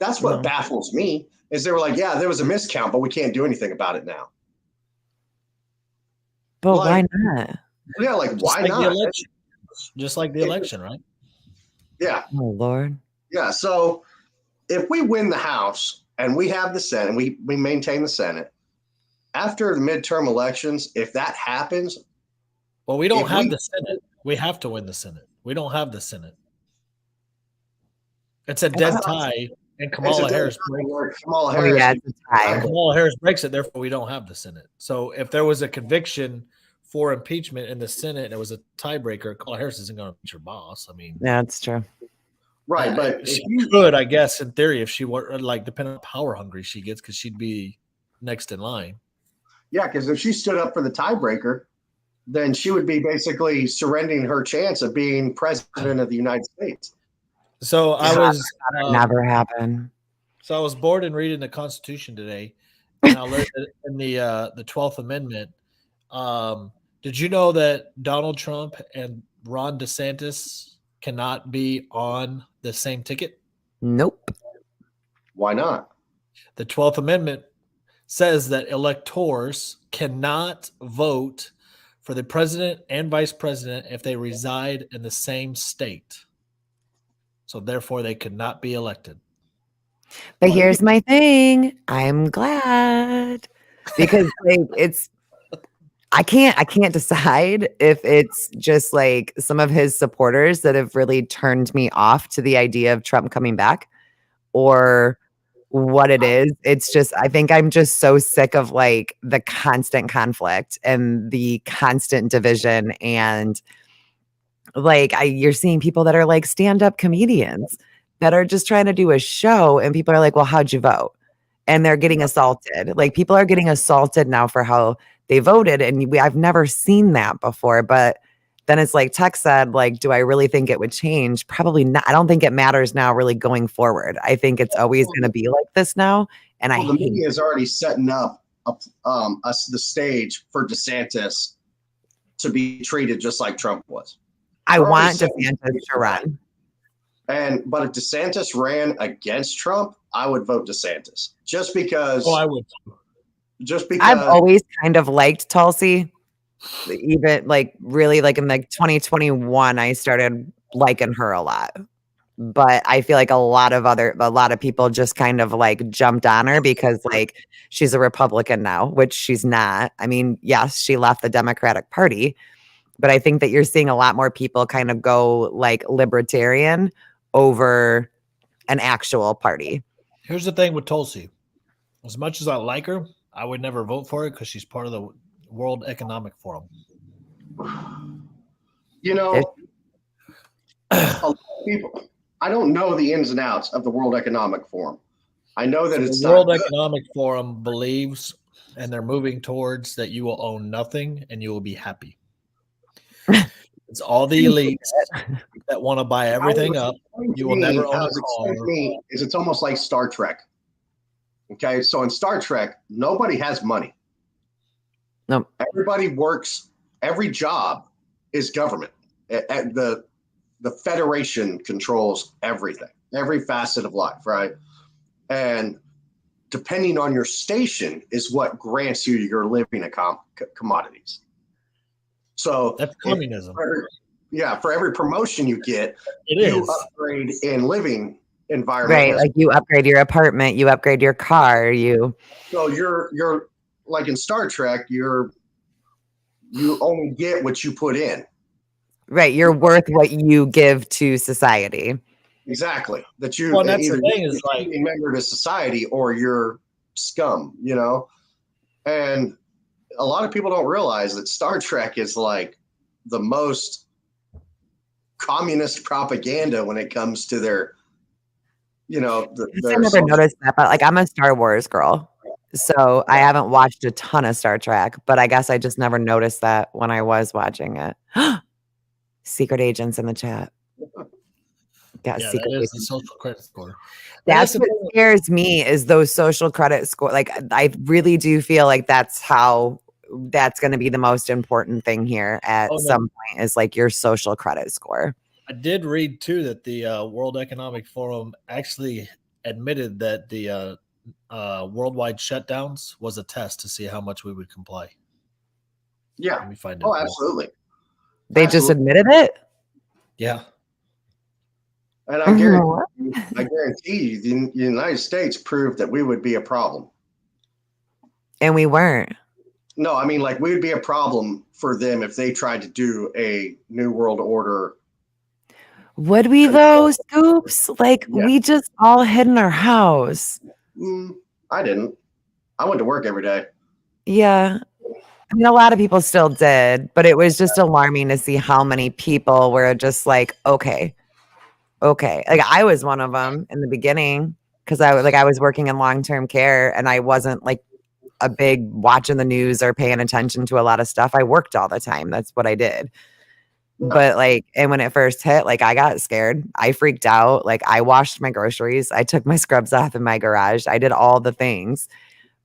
That's what baffles me is they were like, there was a miscount, but we can't do anything about it now. But why not? Yeah, why not? Just like the election, right? Yeah. Oh, Lord. Yeah, so if we win the House and we have the Senate, we maintain the Senate, after the midterm elections, if that happens. Well, we don't have the Senate. We have to win the Senate. We don't have the Senate. It's a dead tie, and Kamala Harris breaks it. Kamala Harris breaks it, therefore we don't have the Senate. So if there was a conviction for impeachment in the Senate and it was a tiebreaker, Kamala Harris isn't going to impeach her boss. I mean, that's true. Right, but she could, I guess, in theory, if she were depending on how power hungry she gets, because she'd be next in line. Yeah, because if she stood up for the tiebreaker, then she would be basically surrendering her chance of being president of the United States. So I was never happen. So I was bored and reading the Constitution today, and I learned that in the 12th Amendment. Did you know that Donald Trump and Ron DeSantis cannot be on the same ticket? Nope. Why not? The 12th Amendment says that electors cannot vote for the president and vice president if they reside in the same state. So therefore, they could not be elected. But here's my thing. I'm glad because like I can't decide if it's just like some of his supporters that have really turned me off to the idea of Trump coming back or what it is. It's just I think I'm just so sick of like the constant conflict and the constant division and like you're seeing people that are like stand-up comedians that are just trying to do a show and people are like, "Well, how'd you vote?" And they're getting assaulted. Like people are getting assaulted now for how they voted and I've never seen that before, but then it's like Tech said, like, do I really think it would change? Probably not. I don't think it matters now really going forward. I think it's always going to be like this now. And I the hate media is already setting up the stage for DeSantis to be treated just like Trump was. I want DeSantis to run. But if DeSantis ran against Trump, I would vote DeSantis just because. Oh, I would. Just because I've always kind of liked Tulsi. Even like really like in like 2021, I started liking her a lot. But I feel like a lot of people just kind of like jumped on her because like she's a Republican now, which she's not. I mean, yes, she left the Democratic Party, but I think that you're seeing a lot more people kind of go like libertarian over an actual party. Here's the thing with Tulsi. As much as I like her, I would never vote for her because she's part of the World Economic Forum. You know, a lot of people, I don't know the ins and outs of the World Economic Forum. I know that it's the World Economic Forum believes, and they're moving towards that you will own nothing and you will be happy. It's all the elites that want to buy everything up. You will never own a car. It's almost like Star Trek. Okay, so in Star Trek, nobody has money. No, everybody works. Every job is government. The Federation controls everything, every facet of life, right? And depending on your station is what grants you your living commodities. So that's communism. For every promotion you get, you upgrade in living environment. Right, like you upgrade your apartment, you upgrade your car, So you're like in Star Trek, you only get what you put in. Right, you're worth what you give to society. Exactly. That you well, that's either the thing is like a member to society or you're scum, you know? And a lot of people don't realize that Star Trek is like the most communist propaganda when it comes to their, you know, I never noticed that, but like I'm a Star Wars girl. So I haven't watched a ton of Star Trek, but I guess I just never noticed that when I was watching it. Secret agents in the chat. That is the social credit score. That's what scares me is those social credit score. Like I really do feel like that's going to be the most important thing here at some point is like your social credit score. I did read too that the World Economic Forum actually admitted that the worldwide shutdowns was a test to see how much we would comply. Yeah. Let me find it. Oh, absolutely. They just admitted it? Yeah. And I guarantee you, the United States proved that we would be a problem. And we weren't. No, I mean, like we would be a problem for them if they tried to do a New World Order. Would we though, Scoops? Like we just all hid in our house. I didn't. I went to work every day. Yeah. I mean, a lot of people still did, but it was just alarming to see how many people were just like, okay. Like I was one of them in the beginning because I was working in long-term care and I wasn't like a big watching the news or paying attention to a lot of stuff. I worked all the time. That's what I did. But like, and when it first hit, like I got scared. I freaked out. Like I washed my groceries. I took my scrubs off in my garage. I did all the things,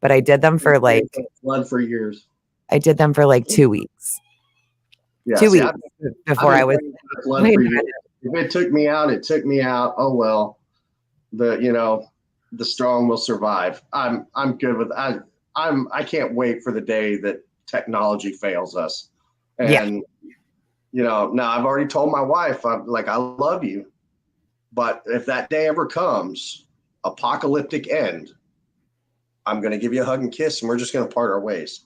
but I did them for like blood for years. I did them for like 2 weeks. Yeah, 2 weeks before I was. If it took me out, it took me out. Oh well, the strong will survive. I'm good with I can't wait for the day that technology fails us. And now I've already told my wife, I'm like, I love you, But if that day ever comes, apocalyptic end, I'm going to give you a hug and kiss, and we're just going to part our ways.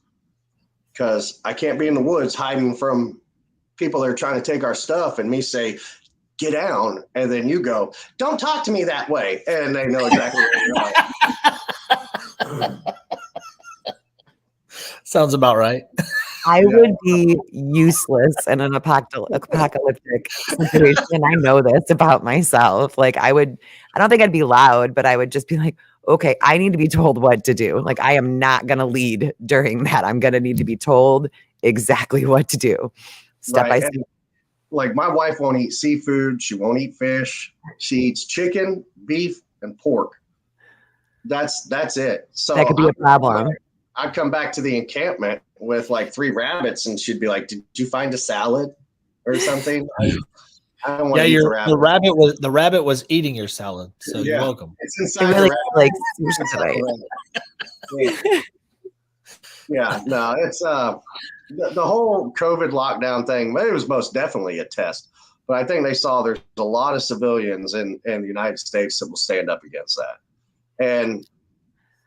Because I can't be in the woods hiding from people that are trying to take our stuff and me say, get down. And then you go, don't talk to me that way. And they know exactly where you are. Sounds about right. I would be useless in an apocalyptic situation. I know this about myself. Like I don't think I'd be loud, but I would just be like, okay, I need to be told what to do. Like I am not going to lead during that. I'm going to need to be told exactly what to do. Step by step. Like my wife won't eat seafood. She won't eat fish. She eats chicken, beef, and pork. That's it. So that could be a problem. I'd come back to the encampment with like 3 rabbits, and she'd be like, "Did you find a salad or something?" I don't want to eat the rabbit. The rabbit was eating your salad, so you're welcome. It's inside really the rabbit. Yeah, no, it's the whole COVID lockdown thing. It was most definitely a test, but I think they saw there's a lot of civilians in the United States that will stand up against that. And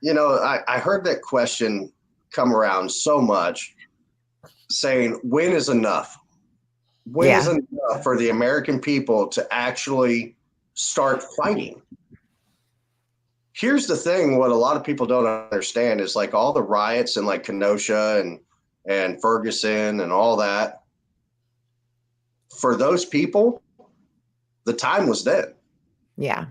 you know, I heard that question come around so much, saying, "When is enough? When is enough for the American people to actually start fighting?" Here's the thing: what a lot of people don't understand is like all the riots in like Kenosha and Ferguson and all that. For those people, the time was then. Yeah.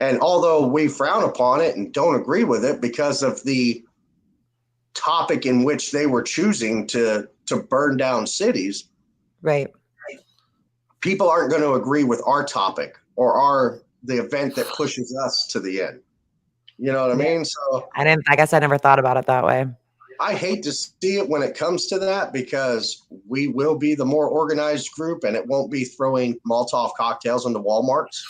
And although we frown upon it and don't agree with it because of the topic in which they were choosing to burn down cities, right? People aren't going to agree with our topic or the event that pushes us to the end. You know what I mean? So I guess I never thought about it that way. I hate to see it when it comes to that because we will be the more organized group, and it won't be throwing Molotov cocktails into Walmarts.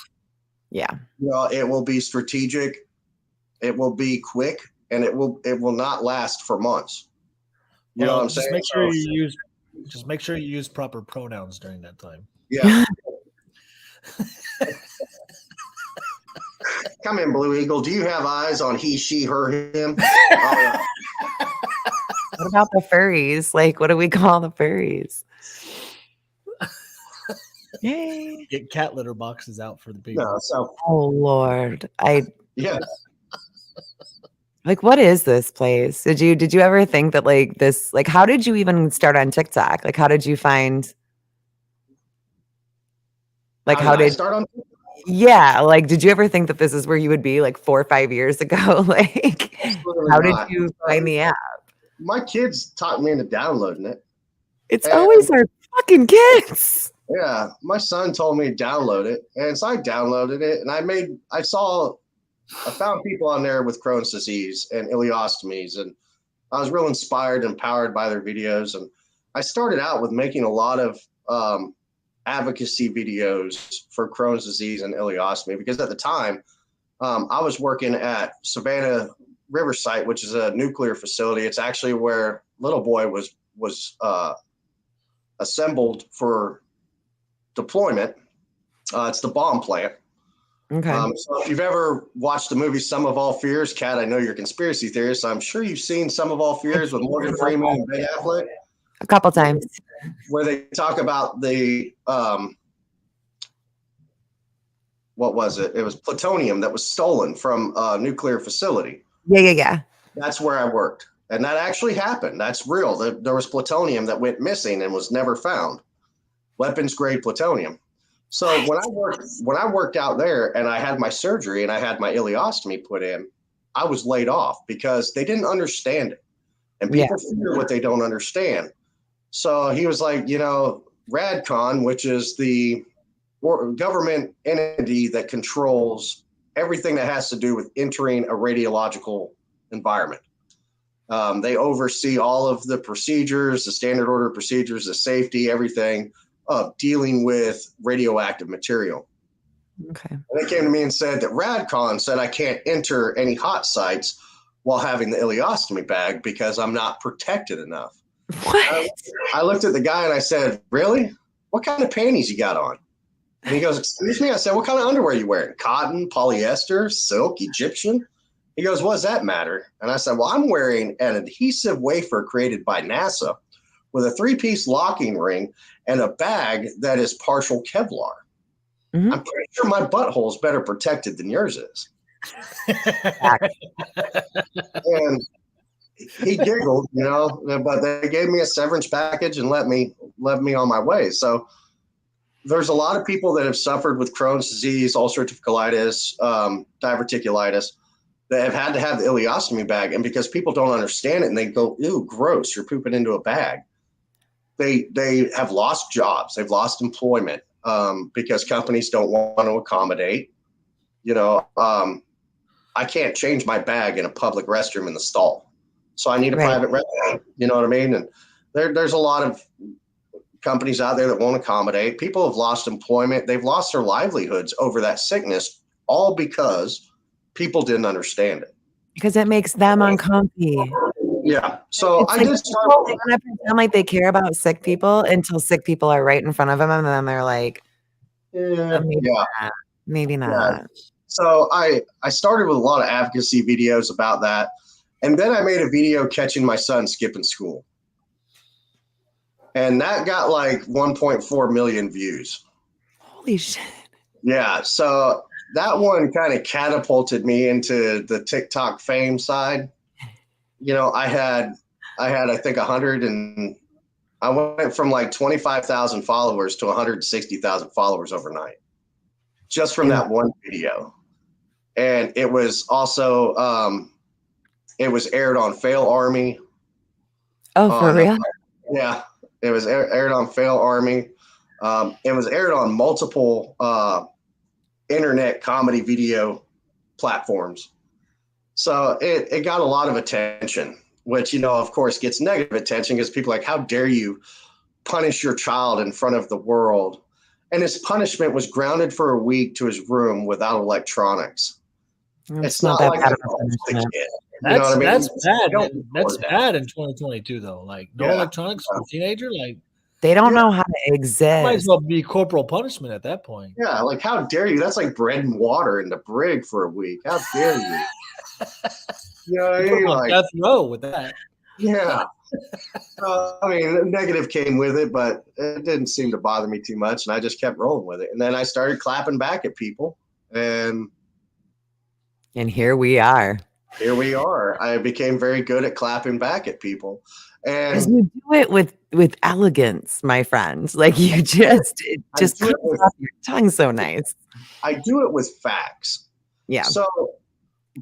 Yeah. You know, it will be strategic, it will be quick, and it will not last for months. You know what I'm saying? Just make sure you use proper pronouns during that time. Yeah. Come in, Blue Eagle. Do you have eyes on he, she, her, him? What about the furries? Like, what do we call the furries? Yay. Get cat litter boxes out for the people. No, oh Lord. Yes. Like, what is this place? Did you ever think that like this, like, how did you even start on TikTok? Like, how did you find, like, how did I start on TikTok? Yeah, like, did you ever think that this is where you would be like 4 or 5 years ago? Like, how did you find the app? My kids taught me into downloading it. It's always our fucking kids. Yeah, my son told me to download it, and so I downloaded it, and I found people on there with Crohn's disease and ileostomies, and I was real inspired and empowered by their videos. And I started out with making a lot of advocacy videos for Crohn's disease and ileostomy because at the time I was working at Savannah River Site, which is a nuclear facility. It's actually where Little Boy was assembled for deployment. It's the bomb plant. Okay. So if you've ever watched the movie Sum of All Fears, Kat, I know you're a conspiracy theorist, so I'm sure you've seen Sum of All Fears with Morgan Freeman and Ben Affleck. A couple times. Where they talk about the, what was it? It was plutonium that was stolen from a nuclear facility. Yeah. That's where I worked. And that actually happened. That's real. There was plutonium that went missing and was never found. Weapons grade plutonium. So when I worked out there and I had my surgery and I had my ileostomy put in, I was laid off because they didn't understand it. And people fear what they don't understand. So he was like, RADCON, which is the government entity that controls everything that has to do with entering a radiological environment. They oversee all of the procedures, the standard order procedures, the safety, everything of dealing with radioactive material. Okay. And they came to me and said that RADCON said I can't enter any hot sites while having the ileostomy bag because I'm not protected enough. What? I looked at the guy and I said, really? What kind of panties you got on? And he goes, excuse me? I said, what kind of underwear are you wearing? Cotton, polyester, silk, Egyptian? He goes, what does that matter? And I said, well, I'm wearing an adhesive wafer created by NASA with a 3-piece locking ring and a bag that is partial Kevlar. Mhm. I'm pretty sure my butthole is better protected than yours is. And he giggled, but they gave me a severance package and let me on my way. So there's a lot of people that have suffered with Crohn's disease, ulcerative colitis, diverticulitis, that have had to have the ileostomy bag. And because people don't understand it and they go, ew, gross, you're pooping into a bag. They have lost jobs. They've lost employment because companies don't want to accommodate. I can't change my bag in a public restroom in the stall. So I need a private restroom. You know what I mean? And there's a lot of companies out there that won't accommodate. People have lost employment. They've lost their livelihoods over that sickness, all because people didn't understand it. Because it makes them uncomfy. Yeah. So it's I like did start. People want to pretend like they care about sick people until sick people are right in front of them, and then they're like, maybe not. Yeah. So I started with a lot of advocacy videos about that. And then I made a video catching my son skipping school. And that got like 1.4 million views. Holy shit. Yeah. So that one kind of catapulted me into the TikTok fame side. I had I think 100 and I went from like 25,000 followers to 160,000 followers overnight. Just from that one video. And it was also it was aired on Fail Army. Oh, for real? Yeah, it was aired on Fail Army. It was aired on multiple internet comedy video platforms. So it got a lot of attention, which, of course, gets negative attention because people are like, how dare you punish your child in front of the world? And his punishment was grounded for a week to his room without electronics. It's not that like bad of a punishment. That's what I mean? That's bad. That's bad in 2022, though. Like no electronics for a teenager. Like they don't know how to exist. Might as well be corporal punishment at that point. Yeah, like how dare you? That's like bread and water in the brig for a week. How dare you? You know what I mean? Like death row with that. Yeah. I mean, negative came with it, but it didn't seem to bother me too much, and I just kept rolling with it. And then I started clapping back at people, and here we are. Here we are. I became very good at clapping back at people, and you do it with elegance, my friend. Like you just comes off your tongue so nice. I do it with facts. Yeah. So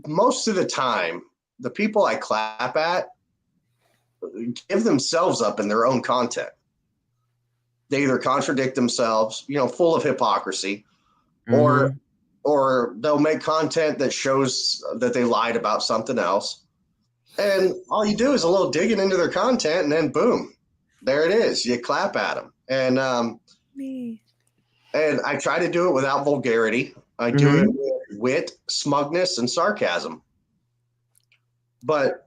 most of the time, the people I clap at give themselves up in their own content. They either contradict themselves, full of hypocrisy, or they'll make content that shows that they lied about something else. And all you do is a little digging into their content, and then boom, there it is. You clap at them. And I try to do it without vulgarity. I do it with wit, smugness, and sarcasm. But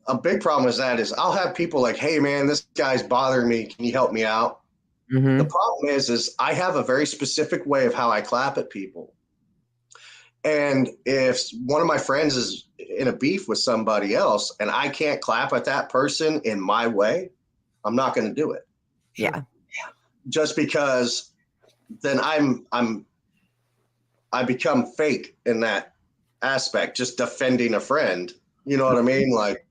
a big problem with that is I'll have people like, hey, man, this guy's bothering me. Can you help me out? The problem is I have a very specific way of how I clap at people. And if one of my friends is in a beef with somebody else and I can't clap at that person in my way, I'm not going to do it. Yeah. Just because then I become fake in that aspect, just defending a friend. You know what I mean? Like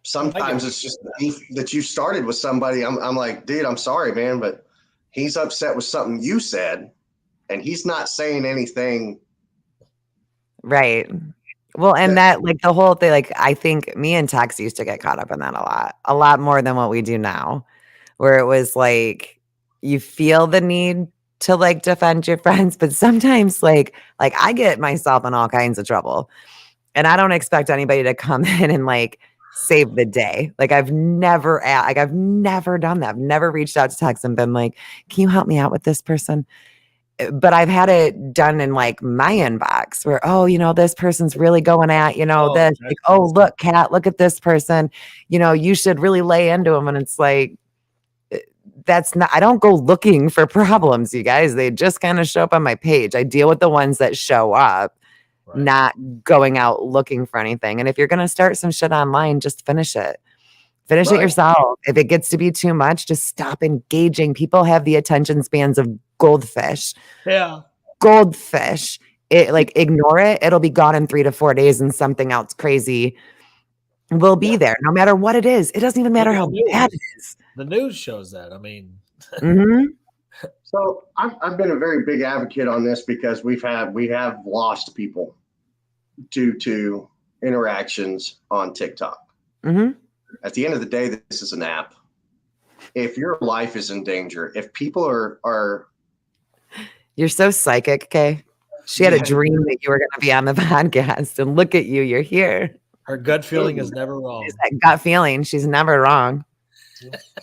sometimes it's just the beef that you started with somebody. I'm like, dude, I'm sorry, man, but he's upset with something you said. And he's not saying anything. Right. Well, and that like the whole thing, like I think me and Tex used to get caught up in that a lot more than what we do now, where it was like you feel the need to like defend your friends, but sometimes like I get myself in all kinds of trouble, and I don't expect anybody to come in and like save the day. Like I've never done that. I've never reached out to Tex and been like, "Can you help me out with this person?" But I've had it done in like my inbox where, this person's really going at, this, like, look, Kat, look at this person, you should really lay into them. And it's like, that's not, I don't go looking for problems, you guys. They just kind of show up on my page. I deal with the ones that show up, Right. not going out looking for anything. And if you're going to start some shit online, just finish it. Finish it yourself. If it gets to be too much, just stop engaging. People have the attention spans of goldfish. Yeah. Goldfish. It like ignore it. It'll be gone in 3 to 4 days and something else crazy will be there. No matter what it is. It doesn't even matter how bad it is. The news shows that. I mean, So I've been a very big advocate on this because we have lost people due to interactions on TikTok. At the end of the day, this is an app. If your life is in danger, if people are You're so psychic, Kay. She had a dream that you were going to be on the podcast, and look at you, you're here. Her gut feeling is never wrong. She's that gut feeling. She's never wrong.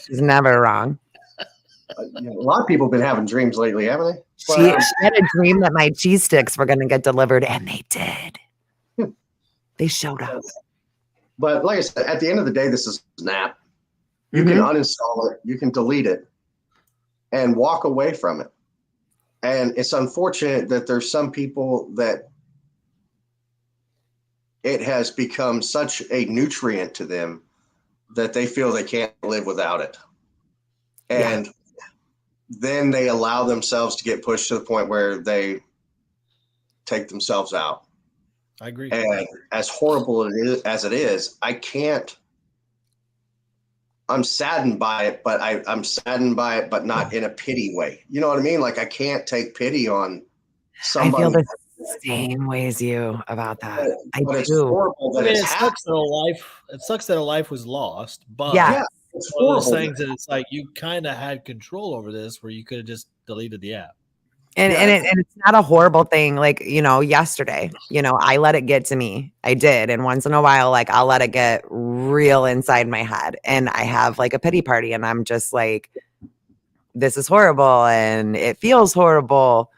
She's never wrong. a lot of people have been having dreams lately, haven't they? She had a dream that my cheese sticks were going to get delivered, and they did. They showed up. But like I said, at the end of the day, this is an app. You can uninstall it, you can delete it, and walk away from it. And it's unfortunate that there's some people that it has become such a nutrient to them that they feel they can't live without it. And then they allow themselves to get pushed to the point where they take themselves out. I agree. And as horrible as it is, I'm saddened by it, but I'm saddened by it, but not in a pity way. You know what I mean? Like I can't take pity on somebody. I feel the same way as you about that. But it's horrible that it sucks that a life was lost, but it's one of those things that it's like you kind of had control over this where you could have just deleted the app. And it's not a horrible thing. Like, yesterday, I let it get to me. I did. And once in a while, like I'll let it get real inside my head. And I have like a pity party and I'm just like, this is horrible. And it feels horrible.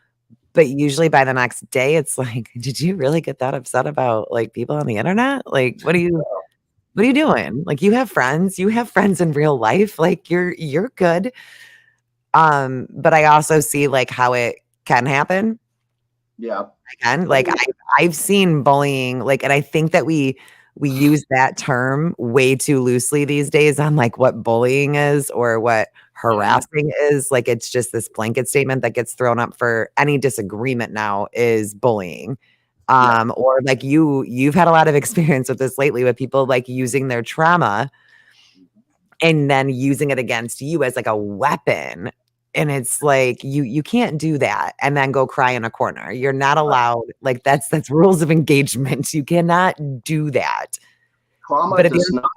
But usually by the next day, it's like, did you really get that upset about like people on the internet? Like, what are you doing? Like you have friends in real life. Like you're good. But I also see like how it can happen. Yeah. Again, like I've seen bullying, like, and I think that we use that term way too loosely these days on like what bullying is or what harassing is. Like it's just this blanket statement that gets thrown up for any disagreement now is bullying. Or like you've had a lot of experience with this lately with people like using their trauma and then using it against you as like a weapon. And it's like you can't do that and then go cry in a corner. You're not allowed. Like that's rules of engagement. You cannot do that. Trauma but if does you not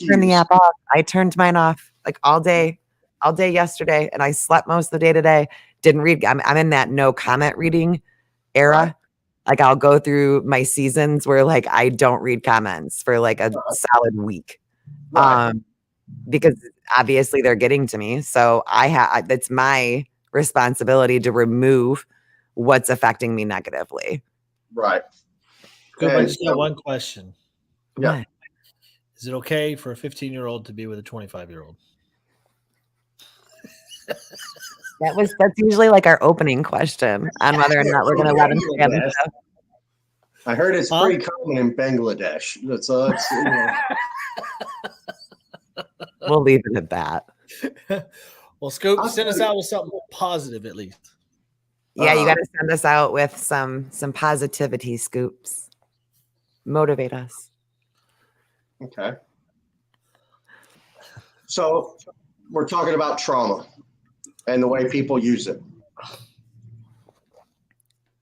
turn the app off, I turned mine off like all day yesterday, and I slept most of the day today. Didn't read. I'm in that no comment reading era. Right. Like I'll go through my seasons where like I don't read comments for like a solid week. Right. Because obviously they're getting to me. So it's my responsibility to remove what's affecting me negatively. Right. Good. I just got one question. Yeah. Is it okay for a 15-year-old to be with a 25-year-old? That's usually like our opening question on whether or not we're going to let them stay on the show. I heard it's pretty common in Bangladesh. We'll leave it at that. Well, Scoop, send us out with something positive at least. Yeah, you got to send us out with some positivity, Scoops. Motivate us. Okay. So we're talking about trauma and the way people use it.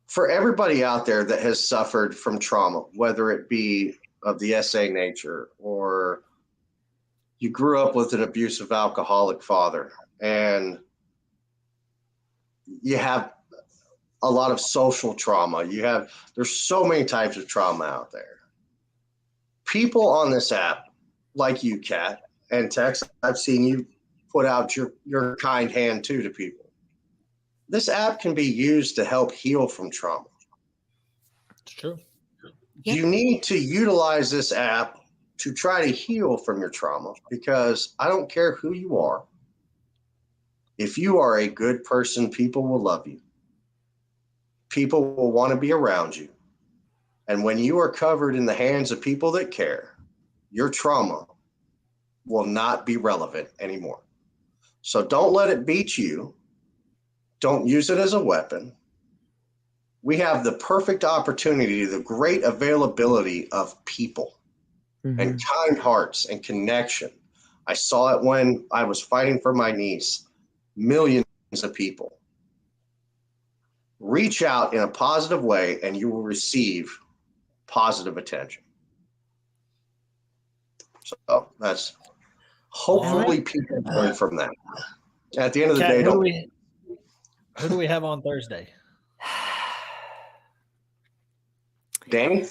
For everybody out there that has suffered from trauma, whether it be of the SA nature or you grew up with an abusive alcoholic father and you have a lot of social trauma. There's so many types of trauma out there. People on this app, like you, Kat, and Tex, I've seen you put out your kind hand too to people. This app can be used to help heal from trauma. It's true. You need to utilize this app to try to heal from your trauma because I don't care who you are. If you are a good person, people will love you. People will want to be around you. And when you are covered in the hands of people that care, your trauma will not be relevant anymore. So don't let it beat you. Don't use it as a weapon. We have the perfect opportunity, the great availability of people and kind hearts and connection. I saw it when I was fighting for my niece. Millions of people. Reach out in a positive way and you will receive positive attention. So that's hopefully people learn from that. At the end of the Kat, day, who do we have on Thursday? Danny?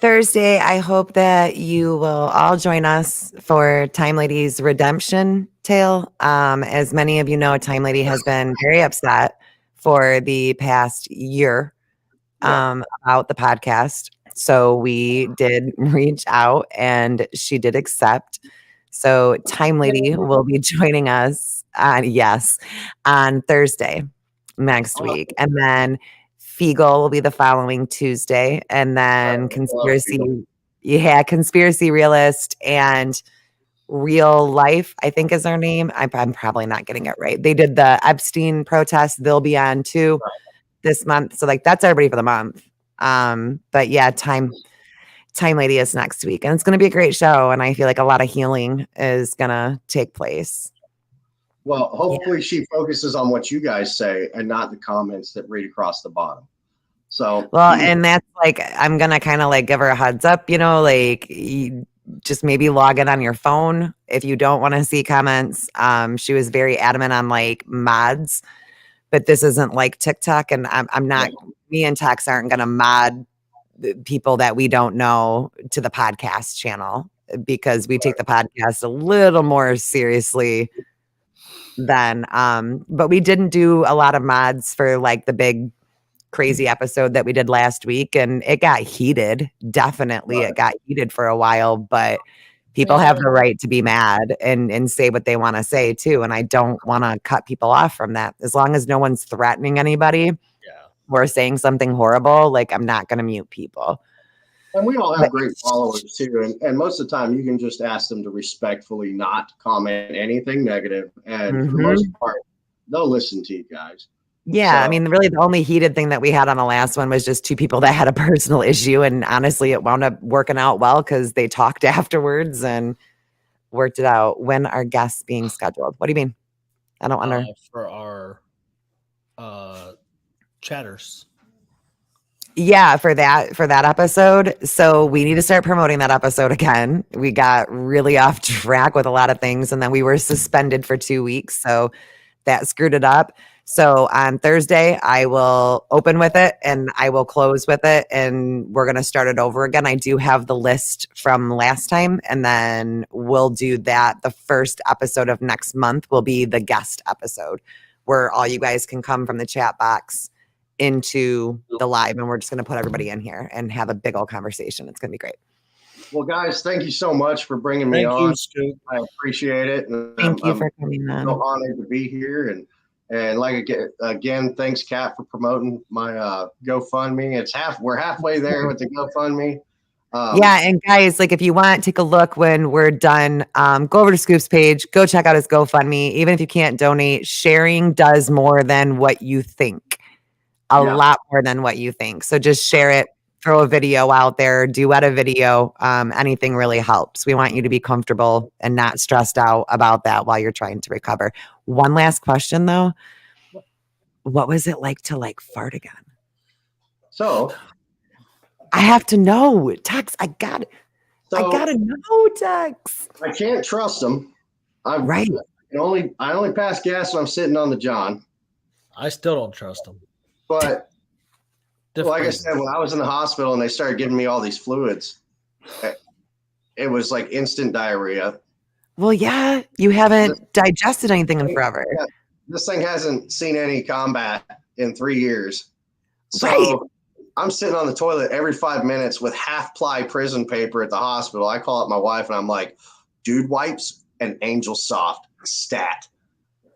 Thursday, I hope that you will all join us for Time Lady's redemption tale. As many of you know, Time Lady has been very upset for the past year about the podcast. So we did reach out and she did accept. So Time Lady will be joining us on Thursday next week. And then Feagle will be the following Tuesday. And then Conspiracy Realist and Real Life, I think is their name. I'm probably not getting it right. They did the Epstein protest. They'll be on too this month. So like that's everybody for the month. But yeah, Time Lady is next week. And it's going to be a great show. And I feel like a lot of healing is going to take place. Well, hopefully she focuses on what you guys say and not the comments that read across the bottom. So, well, and that's like, I'm going to kind of like give her a heads up, like just maybe log in on your phone if you don't want to see comments. She was very adamant on like mods, but this isn't like TikTok. And I'm not, me and Tex aren't going to mod people that we don't know to the podcast channel because we take the podcast a little more seriously than, but we didn't do a lot of mods for like the big crazy episode that we did last week, and it got heated. Definitely it got heated for a while, but people have the right to be mad and say what they want to say too, and I don't want to cut people off from that. As long as no one's threatening anybody or saying something horrible, like I'm not going to mute people. And we all have great followers too, and most of the time you can just ask them to respectfully not comment anything negative, and for the most part they'll listen to you guys. Yeah, so, I mean, really the only heated thing that we had on the last one was just two people that had a personal issue, and honestly it wound up working out well because they talked afterwards and worked it out. When are guests being scheduled? What do you mean? I don't understand. For our chatters. Yeah, for that episode. So we need to start promoting that episode again. We got really off track with a lot of things, and then we were suspended for 2 weeks, so that screwed it up. So on Thursday, I will open with it and I will close with it, and we're going to start it over again. I do have the list from last time, and then we'll do that. The first episode of next month will be the guest episode where all you guys can come from the chat box into the live, and we're just going to put everybody in here and have a big old conversation. It's going to be great. Well, guys, thank you so much for bringing me on. Scoop. I appreciate it. And thank you for coming on. I'm so honored to be here. And like again, thanks, Kat, for promoting my GoFundMe. We're halfway there with the GoFundMe. Yeah, and guys, like if you want, take a look when we're done. Go over to Scoop's page, go check out his GoFundMe. Even if you can't donate, sharing does more than what you think. A lot more than what you think. So just share it, throw a video out there, duet a video. Anything really helps. We want you to be comfortable and not stressed out about that while you're trying to recover. One last question though. What was it like to like fart again? So I have to know, Tex. I got it. I gotta know, Tex. I can't trust them. I only pass gas when I'm sitting on the John. I still don't trust them. But like I said, when I was in the hospital and they started giving me all these fluids, it was like instant diarrhea. Well, yeah, you haven't digested anything in forever. Yeah, this thing hasn't seen any combat in 3 years. So I'm sitting on the toilet every 5 minutes with half-ply prison paper at the hospital. I call up my wife and I'm like, dude wipes and Angel Soft stat.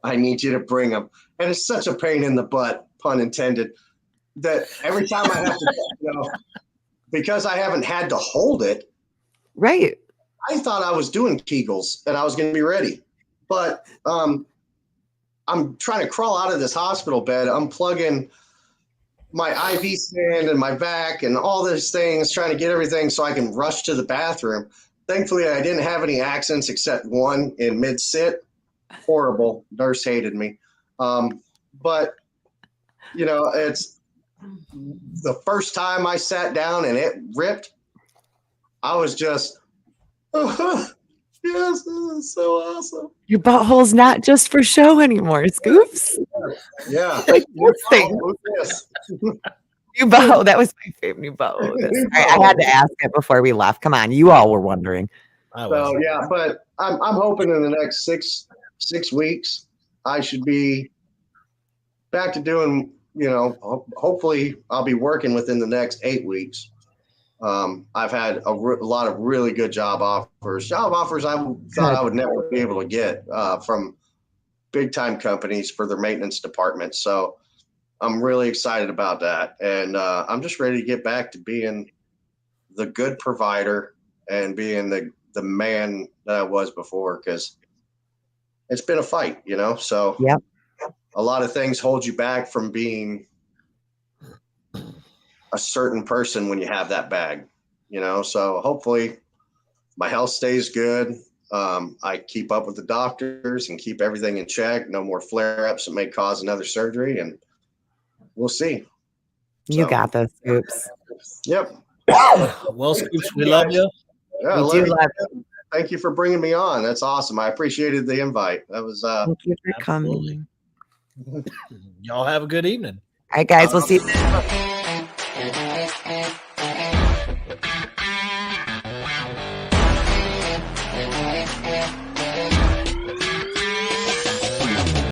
I need you to bring them. And it's such a pain in the butt, pun intended, that every time I have to, because I haven't had to hold it. Right. I thought I was doing Kegels and I was going to be ready. But I'm trying to crawl out of this hospital bed, unplugging my IV stand and my back and all these things, trying to get everything so I can rush to the bathroom. Thankfully, I didn't have any accidents except one in mid-sit. Horrible. Nurse hated me. But, it's the first time I sat down and it ripped, I was just, yes, this is so awesome. Your butthole's not just for show anymore, Scoops. Yeah. Like this thing. New bow. That was my favorite new bow. I had to ask it before we left. Come on, you all were wondering. So yeah, but I'm hoping in the next six weeks I should be back to doing. Hopefully I'll be working within the next 8 weeks. I've had a lot of really good job offers I thought I would never be able to get from big time companies for their maintenance department. So I'm really excited about that. And I'm just ready to get back to being the good provider and being the man that I was before, because it's been a fight, so yep. A lot of things hold you back from being a certain person when you have that bag, so hopefully my health stays good. I keep up with the doctors and keep everything in check. No more flare-ups that may cause another surgery, and we'll see. You got this, Scoops. Yep. Well, Scoops, we love you. Yeah, we do love you. Thank you for bringing me on. That's awesome. I appreciated the invite. That was thank you for coming. Y'all have a good evening. All right, guys, we'll see you.